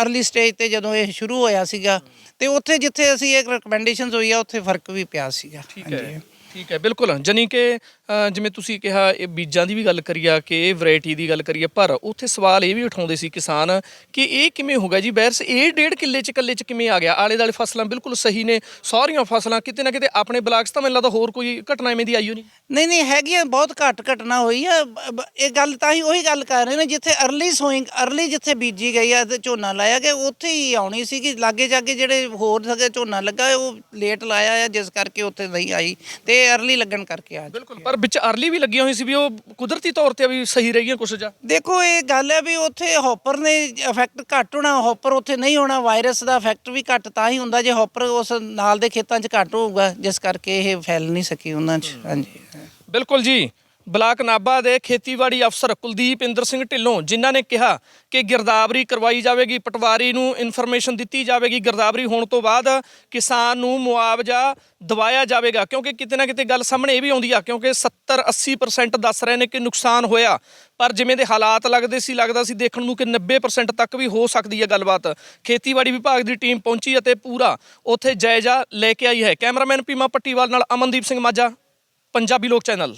ਅਰਲੀ ਸਟੇਜ ਤੇ ਜਦੋਂ ਇਹ ਸ਼ੁਰੂ ਹੋਇਆ ਸੀਗਾ, ਤੇ ਉੱਥੇ ਜਿੱਥੇ ਅਸੀਂ ਇਹ ਰਿਕਮੈਂਡੇਸ਼ਨਸ ਹੋਈ ਆ ਉੱਥੇ ਫਰਕ ਵੀ ਪਿਆ ਸੀਗਾ। ਠੀਕ ਹੈ, ਬਿਲਕੁਲ, ਜਾਣੀ ਕਿ ਜਿਵੇਂ ਤੁਸੀਂ ਕਿਹਾ ਇਹ ਬੀਜਾਂ ਦੀ ਵੀ ਗੱਲ ਕਰੀ ਆ ਕਿ ਇਹ ਵੈਰਾਈਟੀ ਦੀ ਗੱਲ ਕਰੀਏ, ਪਰ ਉੱਥੇ ਸਵਾਲ ਇਹ ਵੀ ਉਠਾਉਂਦੇ ਸੀ ਕਿਸਾਨ ਕਿ ਇਹ ਕਿਵੇਂ ਹੋ ਗਿਆ ਜੀ ਵਾਇਰਸ, ਇਹ 1.5 ਕਿੱਲੇ 'ਚ ਇਕੱਲੇ 'ਚ ਕਿਵੇਂ ਆ ਗਿਆ? ਆਲੇ ਦੁਆਲੇ ਫਸਲਾਂ ਬਿਲਕੁਲ ਸਹੀ ਨੇ, ਸਾਰੀਆਂ ਫਸਲਾਂ ਕਿਤੇ ਨਾ ਕਿਤੇ ਆਪਣੇ ਬਲਾਕ 'ਚ ਤਾਂ ਮੈਨੂੰ ਲੱਗਦਾ ਹੋਰ ਕੋਈ ਘਟਨਾ ਐਵੇਂ ਦੀ ਆਈ ਹੋ ਨਹੀਂ? ਨਹੀਂ ਹੈਗੀਆਂ, ਬਹੁਤ ਘੱਟ ਘਟਨਾ ਹੋਈ ਆ। ਇਹ ਗੱਲ ਤਾਂ ਹੀ ਉਹੀ ਗੱਲ ਕਰ ਰਹੇ ਨੇ, ਜਿੱਥੇ ਅਰਲੀ ਸੋਇੰਗ ਜਿੱਥੇ ਬੀਜੀ ਗਈ ਆ ਤੇ ਝੋਨਾ ਲਾਇਆ ਗਿਆ ਉੱਥੇ ਹੀ ਆਉਣੀ ਸੀਗੀ। ਲਾਗੇ ਜਾਗੇ ਜਿਹੜੇ ਹੋਰ ਸਕੇ ਝੋਨਾ ਲੱਗਾ ਉਹ ਲੇਟ ਲਾਇਆ ਆ, ਜਿਸ ਕਰਕੇ ਉੱਥੇ ਨਹੀਂ ਆਈ, ਤੇ ਅਰਲੀ ਲੱਗਣ ਕਰਕੇ ਆ। ਬਿਲਕੁਲ, ਪਰ ਵਿੱਚ ਅਰਲੀ ਵੀ ਲੱਗੀਆਂ ਹੋਈ ਸੀ ਵੀ ਉਹ ਕੁਦਰਤੀ ਤੌਰ ਤੇ ਵੀ ਸਹੀ ਰਹੀਆਂ ਕੁਛ ਜਾਂ? ਦੇਖੋ ਇਹ ਗੱਲ ਹੈ ਵੀ ਉੱਥੇ ਹੌਪਰ ਨੇ ਇਫੈਕਟ ਘੱਟ ਹੋਣਾ, ਹੌਪਰ ਉੱਥੇ ਨਹੀਂ ਹੋਣਾ, ਵਾਇਰਸ ਦਾ ਇਫੈਕਟ ਵੀ ਘੱਟ ਤਾਂ ਹੀ ਹੁੰਦਾ ਜੇ ਹੌਪਰ ਉਸ ਨਾਲ ਦੇ ਖੇਤਾਂ 'ਚ ਘੱਟ ਹੋਊਗਾ, ਜਿਸ ਕਰਕੇ ਇਹ ਫੈਲ ਨਹੀਂ ਸਕੀ ਉਹਨਾਂ 'ਚ। ਹਾਂਜੀ ਬਿਲਕੁਲ ਜੀ, ਬਲਾਕ ਨਾਭਾ ਦੇ ਖੇਤੀਬਾੜੀ ਅਫਸਰ ਕੁਲਦੀਪ ਇੰਦਰ ਸਿੰਘ ਢਿੱਲੋਂ ਜਿਨ੍ਹਾਂ ਨੇ ਕਿਹਾ ਕਿ ਗਿਰਦਾਵਰੀ ਕਰਵਾਈ ਜਾਵੇਗੀ, ਪਟਵਾਰੀ ਨੂੰ ਇਨਫੋਰਮੇਸ਼ਨ ਦਿੱਤੀ ਜਾਵੇਗੀ, ਗਿਰਦਾਵਰੀ ਹੋਣ ਤੋਂ ਬਾਅਦ ਕਿਸਾਨ ਨੂੰ ਮੁਆਵਜ਼ਾ ਦਵਾਇਆ ਜਾਵੇਗਾ, ਕਿਉਂਕਿ ਕਿਤੇ ਨਾ ਕਿਤੇ ਗੱਲ ਸਾਹਮਣੇ ਇਹ ਵੀ ਆਉਂਦੀ ਆ ਕਿਉਂਕਿ 70-80% ਦੱਸ ਰਹੇ ਨੇ ਕਿ ਨੁਕਸਾਨ ਹੋਇਆ, ਪਰ ਜਿਵੇਂ ਦੇ ਹਾਲਾਤ ਲੱਗਦਾ ਸੀ ਦੇਖਣ ਨੂੰ ਕਿ 90% ਤੱਕ ਵੀ ਹੋ ਸਕਦੀ ਹੈ ਗੱਲਬਾਤ। ਖੇਤੀਬਾੜੀ ਵਿਭਾਗ ਦੀ ਟੀਮ ਪਹੁੰਚੀ ਅਤੇ ਪੂਰਾ ਉੱਥੇ ਜਾਇਜ਼ਾ ਲੈ ਕੇ ਆਈ ਹੈ। ਕੈਮਰਾਮੈਨ ਪੀਮਾ ਪੱਟੀਵਾਲ ਨਾਲ ਅਮਨਦੀਪ ਸਿੰਘ ਮਾਝਾ, ਪੰਜਾਬੀ ਲੋਕ ਚੈਨਲ।